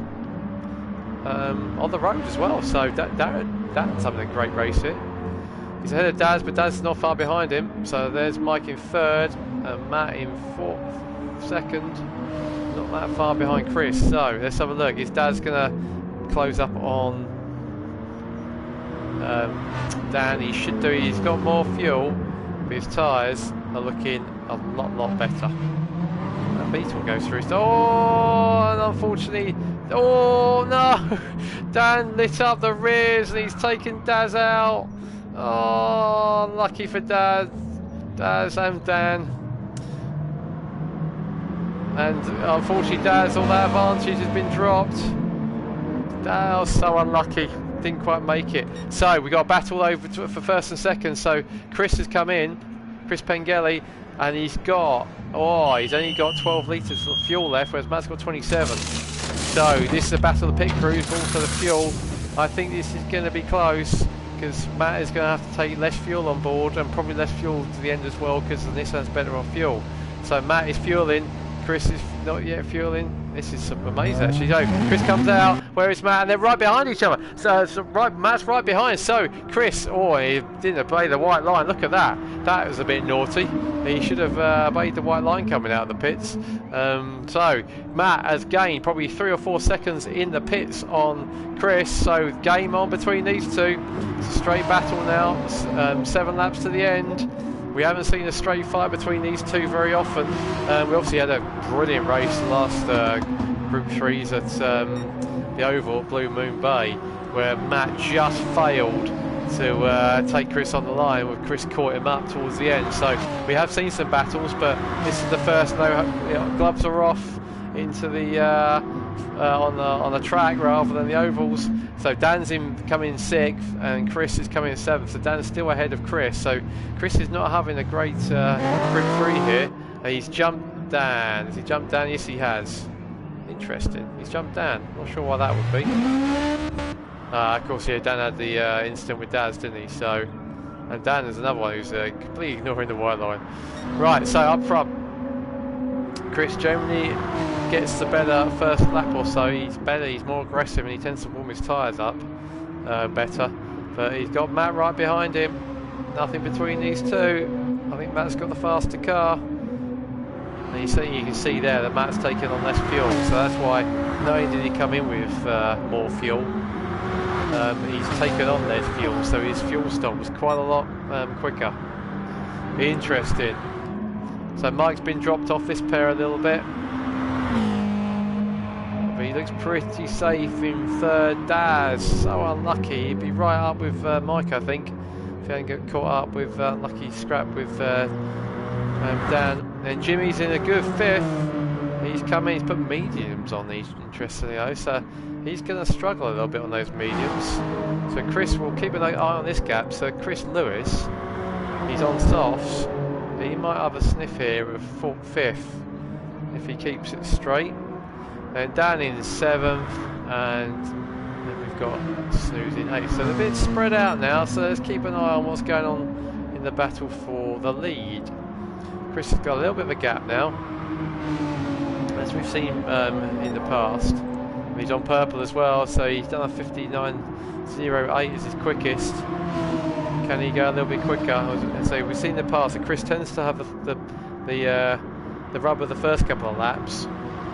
on the road as well. So Dan's having a great race here. He's ahead of Daz, but Daz's not far behind him. So there's Mike in 3rd and Matt in 2nd. Not that far behind Chris. So let's have a look. Is Daz going to close up on Dan? He should do. He's got more fuel, but his tyres are looking a lot better. That Beetle goes through. Oh, and unfortunately, oh no! Dan lit up the rears and he's taken Daz out. Oh, lucky for Daz and Dan. And unfortunately Daz, all that advantage has been dropped. Daz, so unlucky, didn't quite make it. So we got a battle over for 1st and 2nd. So Chris has come in, Chris Pengelly, and he's only got 12 litres of fuel left, whereas Matt's got 27. So this is a battle of the pit crews, but also the fuel. I think this is going to be close, because Matt is going to have to take less fuel on board, and probably less fuel to the end as well, because the Nissan's better on fuel. So Matt is fueling, Chris is not yet fueling. This is amazing actually. So Chris comes out, where is Matt? And they're right behind each other. So Matt's right behind. So Chris, oh, he didn't obey the white line. Look at that. That was a bit naughty. He should have obeyed the white line coming out of the pits. So Matt has gained probably 3 or 4 seconds in the pits on Chris. So game on between these two. It's a straight battle now. 7 laps to the end. We haven't seen a straight fight between these two very often. We obviously had a brilliant race last Group 3s at the Oval at Blue Moon Bay, where Matt just failed to take Chris on the line, with Chris caught him up towards the end. So we have seen some battles, but this is the first. Gloves are off into the on the track rather than the ovals. So Dan's coming 6th and Chris is coming 7th. So Dan's still ahead of Chris. So Chris is not having a great Group 3 here. He's jumped Dan. Has he jumped Dan? Yes, he has. Interesting. He's jumped Dan. Not sure why that would be. Of course, yeah, Dan had the incident with Daz, didn't he? So And Dan is another one who's completely ignoring the white line. Right, so up front, Chris generally gets the better first lap or so. He's better, he's more aggressive, and he tends to warm his tyres up better. But he's got Matt right behind him. Nothing between these two. I think Matt's got the faster car. And you can see there that Matt's taken on less fuel, so that's why not only did he come in with more fuel, he's taken on less fuel, so his fuel stop was quite a lot quicker. Interesting. So Mike's been dropped off this pair a little bit, but he looks pretty safe in third. Daz, so unlucky. He'd be right up with Mike, I think, if he hadn't got caught up with lucky scrap with Dan. And Jimmy's in a good fifth. He's come in, he's put mediums on these, interestingly though, so he's going to struggle a little bit on those mediums. So Chris will keep an eye on this gap. So Chris Lewis, he's on softs. He might have a sniff here of fifth if he keeps it straight. And Dan in seventh, and then we've got Snooze in eighth. So they're a bit spread out now, so let's keep an eye on what's going on in the battle for the lead. Chris has got a little bit of a gap now, as we've seen in the past. He's on purple as well, so he's done a 59.08 as his quickest. Can he go a little bit quicker? So we've seen in the past that Chris tends to have the rubber the first couple of laps,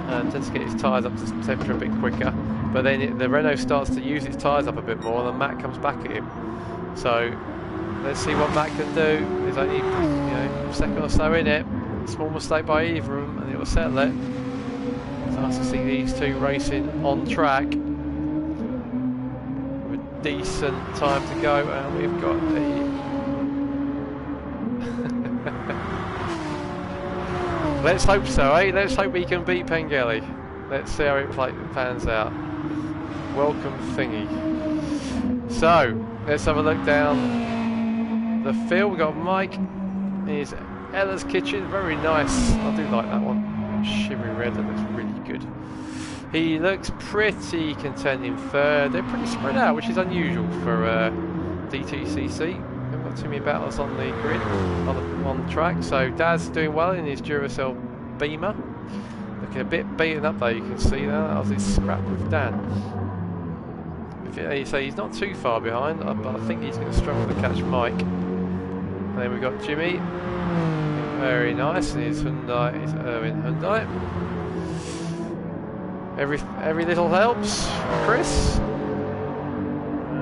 and tends to get his tyres up to temperature a bit quicker. But then the Renault starts to use its tyres up a bit more, and then Matt comes back at him. So let's see what Matt can do. There's only a second or so in it. Small mistake by either of them, and it will settle it. It's nice to see these two racing on track with a decent time to go, and we've got a. Let's hope so, eh? Let's hope we can beat Pengelly. Let's see how it pans out. Welcome thingy. So let's have a look down the field. We've got Mike. Here's Ella's Kitchen, very nice. I do like that one. Shimmery red, that looks really good. He looks pretty content in third. They're pretty spread out, which is unusual for DTCC. Haven't got too many battles on the grid, on the track. So Dad's doing well in his Duracell Beamer. Looking a bit beaten up though, you can see that. That was his scrap with Dan. So he's not too far behind, but I think he's going to struggle to catch Mike. And then we've got Jimmy. Very nice, and his Hyundai is Irwin Hyundai. Every little helps. Chris.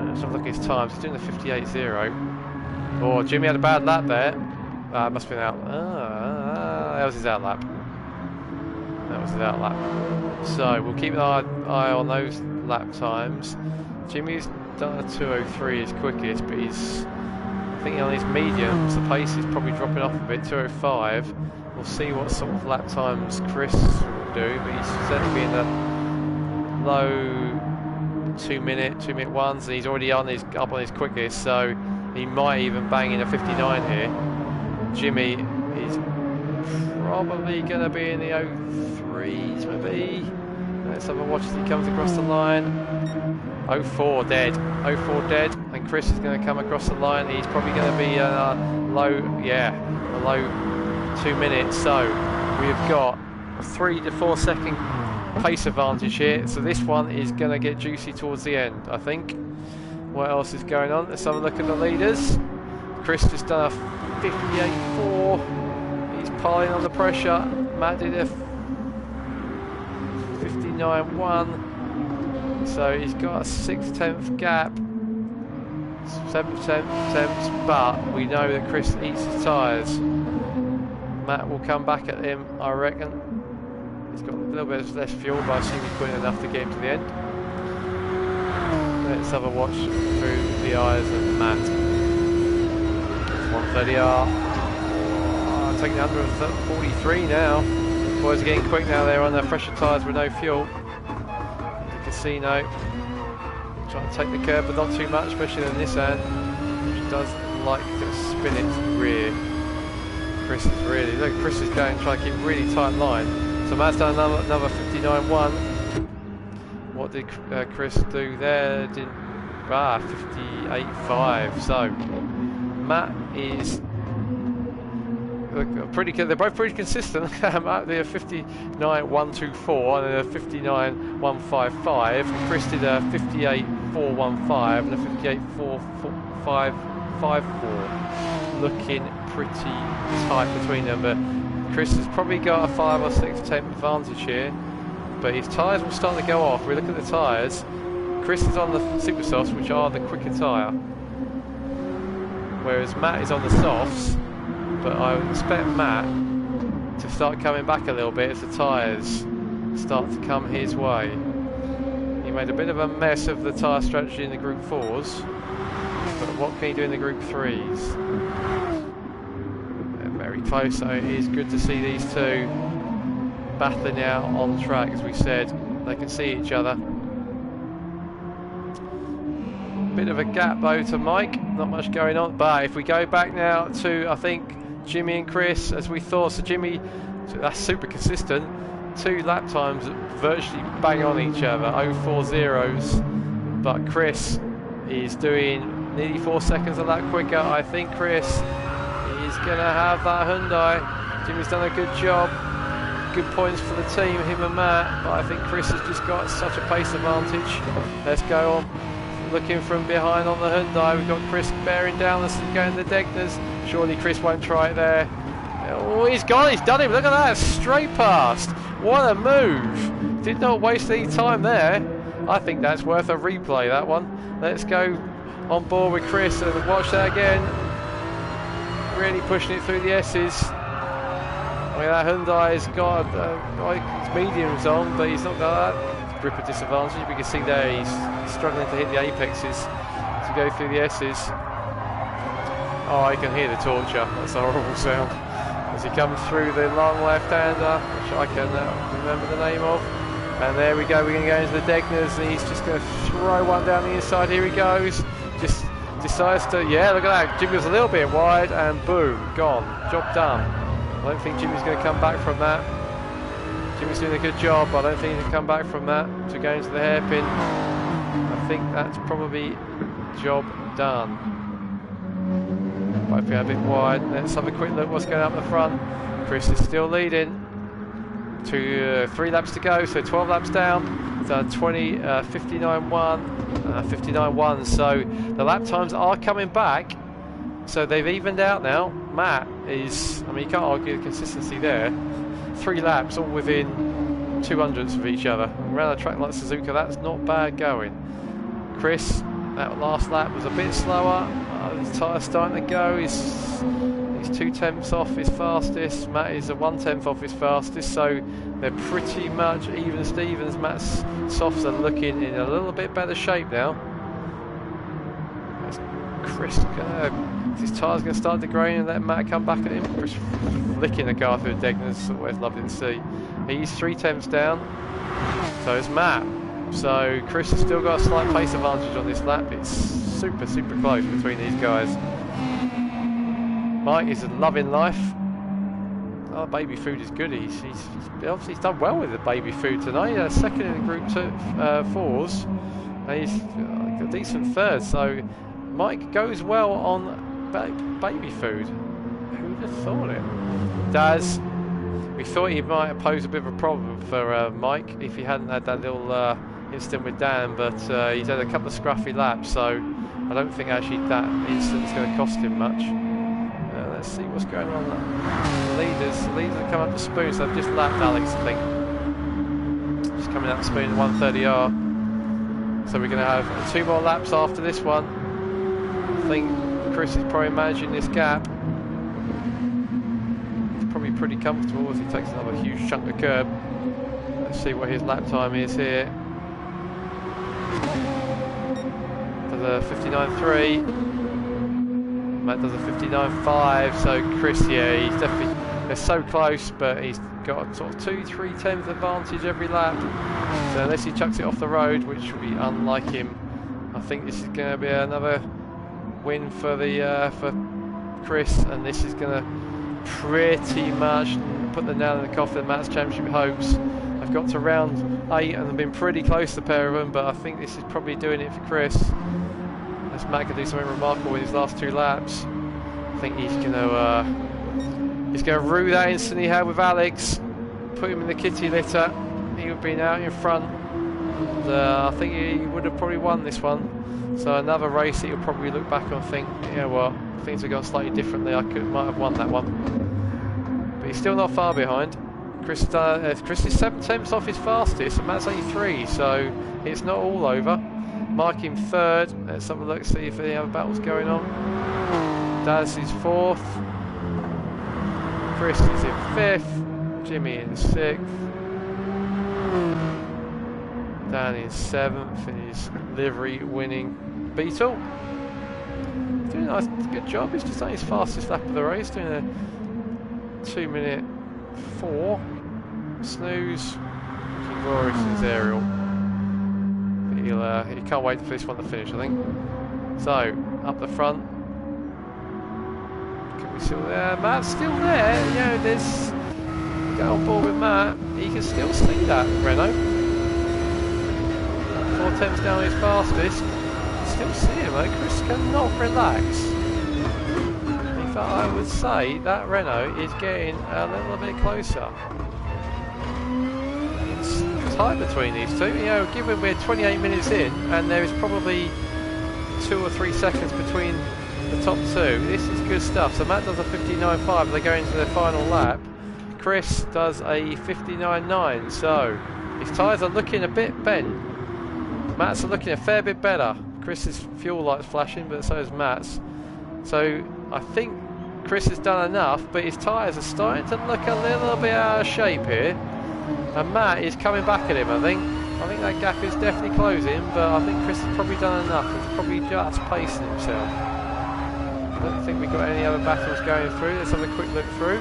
Let's have a look at his times. He's doing the 58.0. Oh, Jimmy had a bad lap there. Must have been out. That was his out lap. That was his out lap. So we'll keep an eye on those lap times. Jimmy's done a 2:03 his quickest, but he's. I think on his mediums, the pace is probably dropping off a bit, 2:05. We'll see what sort of lap times Chris will do, but he's certainly in the low 2 minute ones, and he's already up on his quickest, so he might even bang in a 59 here. Jimmy is probably going to be in the 03s, maybe. Let's have a watch as he comes across the line. 04 dead, 04 dead, and Chris is going to come across the line. He's probably going to be a low 2 minutes. So we've got a 3 to 4 second pace advantage here. So this one is going to get juicy towards the end, I think. What else is going on? Let's have a look at the leaders. Chris just done a 58.4. He's piling on the pressure. Matt did a 59.1. So he's got a 6/10 gap, 7/10, but we know that Chris eats his tyres. Matt will come back at him, I reckon. He's got a little bit less fuel, but I assume he's putting enough to get him to the end. Let's have a watch through the eyes of Matt. 130R. Taking under 43 now. Boys are getting quick now. They're on their fresher tyres with no fuel. Casino trying to take the curb, but not too much, especially in this end, which does like to spin its rear. Chris is really, look, Chris is going trying to keep really tight line. So Matt's done another 59.1. What did Chris do there? 58.5. So Matt is pretty good. They're both pretty consistent. They're 59.124 and a 59.155. Chris did a 58.415 and a 58.455. Looking pretty tight between them, but Chris has probably got a 5 or 6 tenth advantage here. But his tyres will start to go off. We look at the tyres. Chris is on the super softs, which are the quicker tyre, whereas Matt is on the softs. But I would expect Matt to start coming back a little bit as the tyres start to come his way. He made a bit of a mess of the tyre strategy in the Group 4s, but what can he do in the Group 3s? They're very close, so it is good to see these two battling out on track. As we said, they can see each other. Bit of a gap though to Mike, not much going on. But if we go back now to, I think, Jimmy and Chris, as we thought, so Jimmy, that's super consistent. 2 lap times virtually bang on each other, 0.40s. But Chris is doing nearly 4 seconds of that quicker. I think Chris is going to have that Hyundai. Jimmy's done a good job. Good points for the team, him and Matt. But I think Chris has just got such a pace advantage. Let's go on. Looking from behind on the Hyundai, we've got Chris bearing down as he's going to the Degners. Surely Chris won't try it there. Oh, he's gone, he's done it. Look at that, straight past. What a move. Did not waste any time there. I think that's worth a replay, that one. Let's go on board with Chris and watch that again. Really pushing it through the S's. I mean, that Hyundai's got his mediums on, but he's not got that grip of disadvantage. We can see there he's struggling to hit the apexes to go through the S's. Oh, I can hear the torture. That's a horrible sound as he comes through the long left-hander, which I can remember the name of. And there we go. We're going to go into the Degners, and he's just going to throw one down the inside. Here he goes. Just decides to, yeah, look at that. Jimmy was a little bit wide, and boom, gone. Job done. I don't think Jimmy's going to come back from that. Jimmy's doing a good job, but I don't think he can come back from that to go into the hairpin. I think that's probably job done. Might be a bit wide. Let's have a quick look what's going up the front. Chris is still leading. 3 laps to go, so 12 laps down. It's 59.1, 59.1. So the lap times are coming back. So they've evened out now. Matt is, I mean, you can't argue the consistency there. 3 laps all within 200ths of each other. Around a track like Suzuka, that's not bad going. Chris, that last lap was a bit slower. His tyre's starting to go. He's 2 tenths off his fastest. Matt is a 1 tenth off his fastest. So they're pretty much even Stevens. Matt's softs are looking in a little bit better shape now. Chris, his tyre's going to start degrading and let Matt come back at him. Chris flicking the car through the Degners, always lovely to see. He's 3 tenths down, so is Matt. So Chris has still got a slight pace advantage on this lap. It's super, super close between these guys. Mike is loving life. Oh, baby food is good. He's obviously done well with the baby food tonight. He had a second in the Group 4s, and he's a decent third. So Mike goes well on baby food. Who'd have thought it? Daz, we thought he might pose a bit of a problem for Mike if he hadn't had that little incident with Dan, but he's had a couple of scruffy laps, so I don't think actually that incident's going to cost him much. Let's see what's going on. The leaders have come up to Spoon, so they've just lapped Alex, I think. Just coming up to Spoon 130R. So we're going to have 2 more laps after this one. I think Chris is probably managing this gap. He's probably pretty comfortable as he takes another huge chunk of curb. Let's see what his lap time is here. Does a 59.3. Matt does a 59.5. So Chris, yeah, he's definitely, they're so close, but he's got sort of 2-3 tenths advantage every lap. So unless he chucks it off the road, which would be unlike him, I think this is going to be another win for the for Chris, and this is going to pretty much put the nail in the coffin of Matt's championship hopes. I've got to round 8 and I've been pretty close to the pair of them, but I think this is probably doing it for Chris. As Matt can do something remarkable with his last 2 laps. think he's gonna rue that incident he had with Alex, put him in the kitty litter. He would have been out in front. And, I think he would have probably won this one. So another race that he'll probably look back and think, you know what, things have gone slightly differently. Might have won that one. But he's still not far behind. Chris is 7 tenths off his fastest, and Matt's only 3, so it's not all over. Mike in 3rd. Let's have a look, see if any other battles going on. Daz is 4th. Chris is in 5th. Jimmy in 6th. Dan in 7th in his livery winning Beetle. Doing a nice, good job. He's just done his fastest lap of the race, doing a 2:04. Snooze. Looking glorious in his aerial. He can't wait for this one to finish, I think. So, up the front. Can we still there? Matt's still there. You know, there's. Go on board with Matt. He can still see that Renault. 4 tenths down his fastest. Still see him, though. Chris cannot relax. In fact, I would say that Renault is getting a little bit closer. It's tight between these two. You know, given we're 28 minutes in, and there is probably 2 or 3 seconds between the top two. This is good stuff. So Matt does a 59.5. They go into their final lap. Chris does a 59.9. So his tyres are looking a bit bent. Matt's are looking a fair bit better. Chris's fuel light's flashing, but so is Matt's. So I think Chris has done enough, but his tyres are starting to look a little bit out of shape here. And Matt is coming back at him, I think. I think that gap is definitely closing, but I think Chris has probably done enough. He's probably just pacing himself. I don't think we've got any other battles going through. Let's have a quick look through.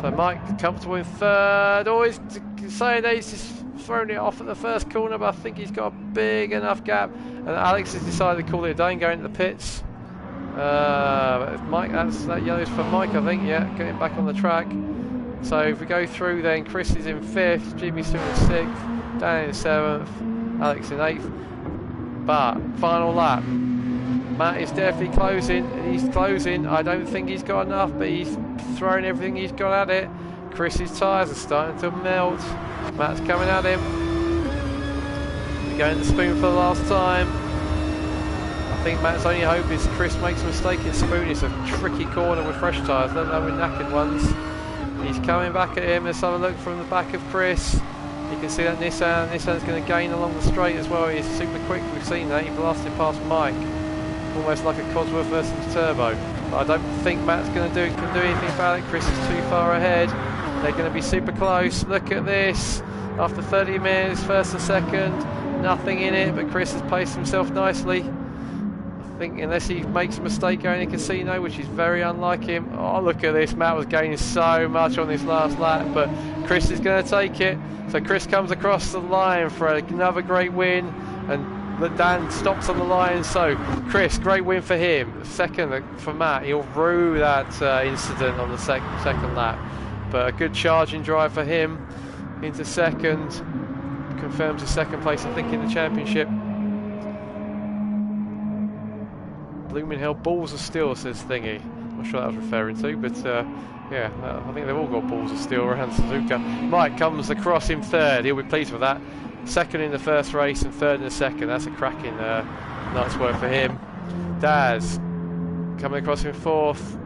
So Mike comfortable in 3rd. Always saying that he's just thrown it off at the first corner, but I think he's got a big enough gap. And Alex has decided to call it a day and go into the pits. Mike, that yellow's for Mike, I think. Yeah, getting back on the track. So if we go through, then Chris is in 5th, Jimmy's still in 6th, Dan in 7th, Alex in 8th. But final lap. Matt is definitely closing. He's closing. I don't think he's got enough, but he's throwing everything he's got at it. Chris's tyres are starting to melt. Matt's coming at him. We're going to spoon for the last time. I think Matt's only hope is Chris makes a mistake in spoon. It's a tricky corner with fresh tyres, let alone with knackered ones. He's coming back at him. Let's have a look from the back of Chris. You can see that Nissan's going to gain along the straight as well. He's super quick. We've seen that. He blasted past Mike. Almost like a Cosworth versus Turbo. But I don't think Matt's can do anything about it. Chris is too far ahead. They're going to be super close. Look at this. After 30 minutes, 1st and 2nd, nothing in it, but Chris has paced himself nicely. I think unless he makes a mistake going in casino, which is very unlike him. Oh, look at this. Matt was gaining so much on this last lap, but Chris is going to take it. So Chris comes across the line for another great win, and Dan stops on the line. So Chris, great win for him. 2nd for Matt. He'll rue that incident on the second lap, but a good charging drive for him into 2nd. Confirms his 2nd place, I think, in the championship. Blooming hell, balls of steel, says Thingy. I'm not sure that was referring to, but yeah, I think they've all got balls of steel around Suzuka. Mike comes across in 3rd. He'll be pleased with that. 2nd in the first race and 3rd in the second. That's a cracking night's work for him. Daz coming across in 4th.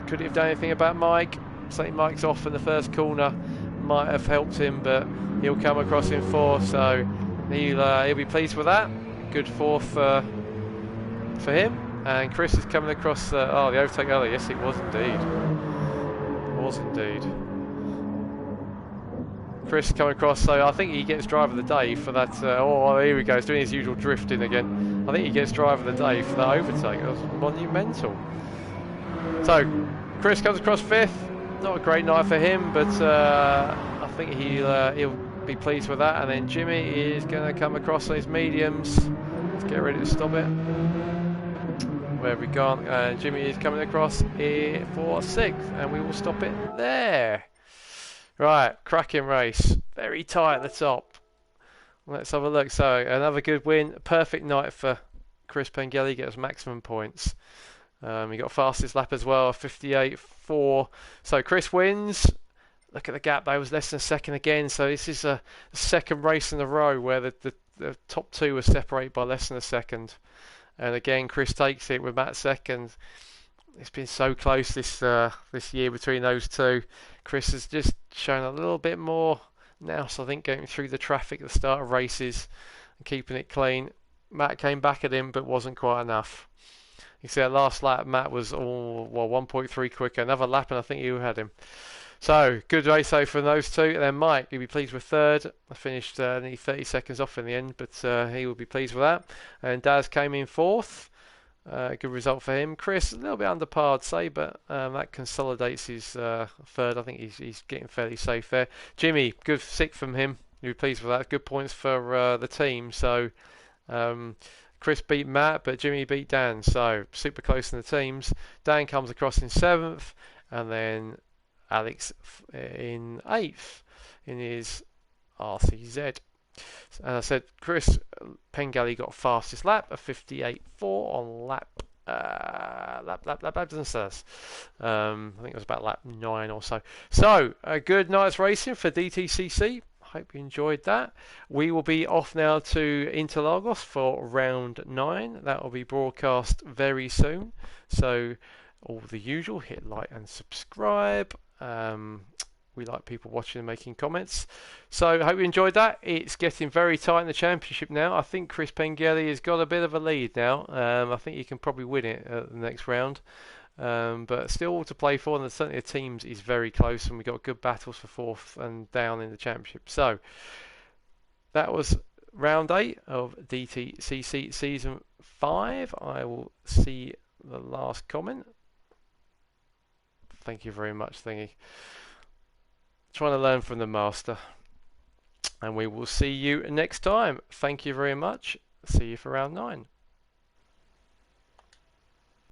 Could he have done anything about Mike? Saying Mike's off in the first corner might have helped him, but he'll come across in 4th, so he'll be pleased with that. Good 4th for him. And Chris is coming across. The overtake earlier. Yes, it was indeed. It was indeed. Chris coming across, so I think he gets driver of the day for that. Here we go. He's doing his usual drifting again. I think he gets driver of the day for that overtake. That was monumental. So Chris comes across 5th. Not a great night for him, but I think he'll be pleased with that. And then Jimmy is going to come across these mediums. Let's get ready to stop it. Where have we gone? Jimmy is coming across here for 6th, and we will stop it there. Right, cracking race. Very tight at the top. Let's have a look. So, another good win. Perfect night for Chris Pengelly. Gets maximum points. He got fastest lap as well, 58.4. So Chris wins. Look at the gap, though, it was less than a second again. So this is a second race in a row where the top two were separated by less than a second. And again, Chris takes it with Matt second. It's been so close this year between those two. Chris has just shown a little bit more now, so I think getting through the traffic at the start of races and keeping it clean. Matt came back at him, but wasn't quite enough. You see that last lap, Matt was 1.3 quicker. Another lap, and I think you had him. So, good race though from those two. And then Mike, you'll be pleased with third. I finished nearly 30 seconds off in the end, but he will be pleased with that. And Daz came in fourth. Good result for him. Chris, a little bit under par, I'd say, but that consolidates his third. I think he's getting fairly safe there. Jimmy, good sixth from him. You'll be pleased with that. Good points for the team. So, Chris beat Matt, but Jimmy beat Dan. So, super close in the teams. Dan comes across in seventh, and then Alex in eighth in his RCZ. As I said, Chris Pengelly got fastest lap, a 58.4 on lap doesn't say us. I think it was about lap 9 or so. So, a good night's racing for DTCC. Hope you enjoyed that. We will be off now to Interlagos for round 9. That will be broadcast very soon. So, all the usual, hit like and subscribe. We like people watching and making comments. So, hope you enjoyed that. It's getting very tight in the championship now. I think Chris Pengelly has got a bit of a lead now. I think he can probably win it at the next round. But still to play for, and certainly the teams is very close, and we've got good battles for fourth and down in the championship. So, that was round 8 of DTCC Season 5. I will see the last comment. Thank you very much, Thingy. Trying to learn from the master. And we will see you next time. Thank you very much. See you for round 9.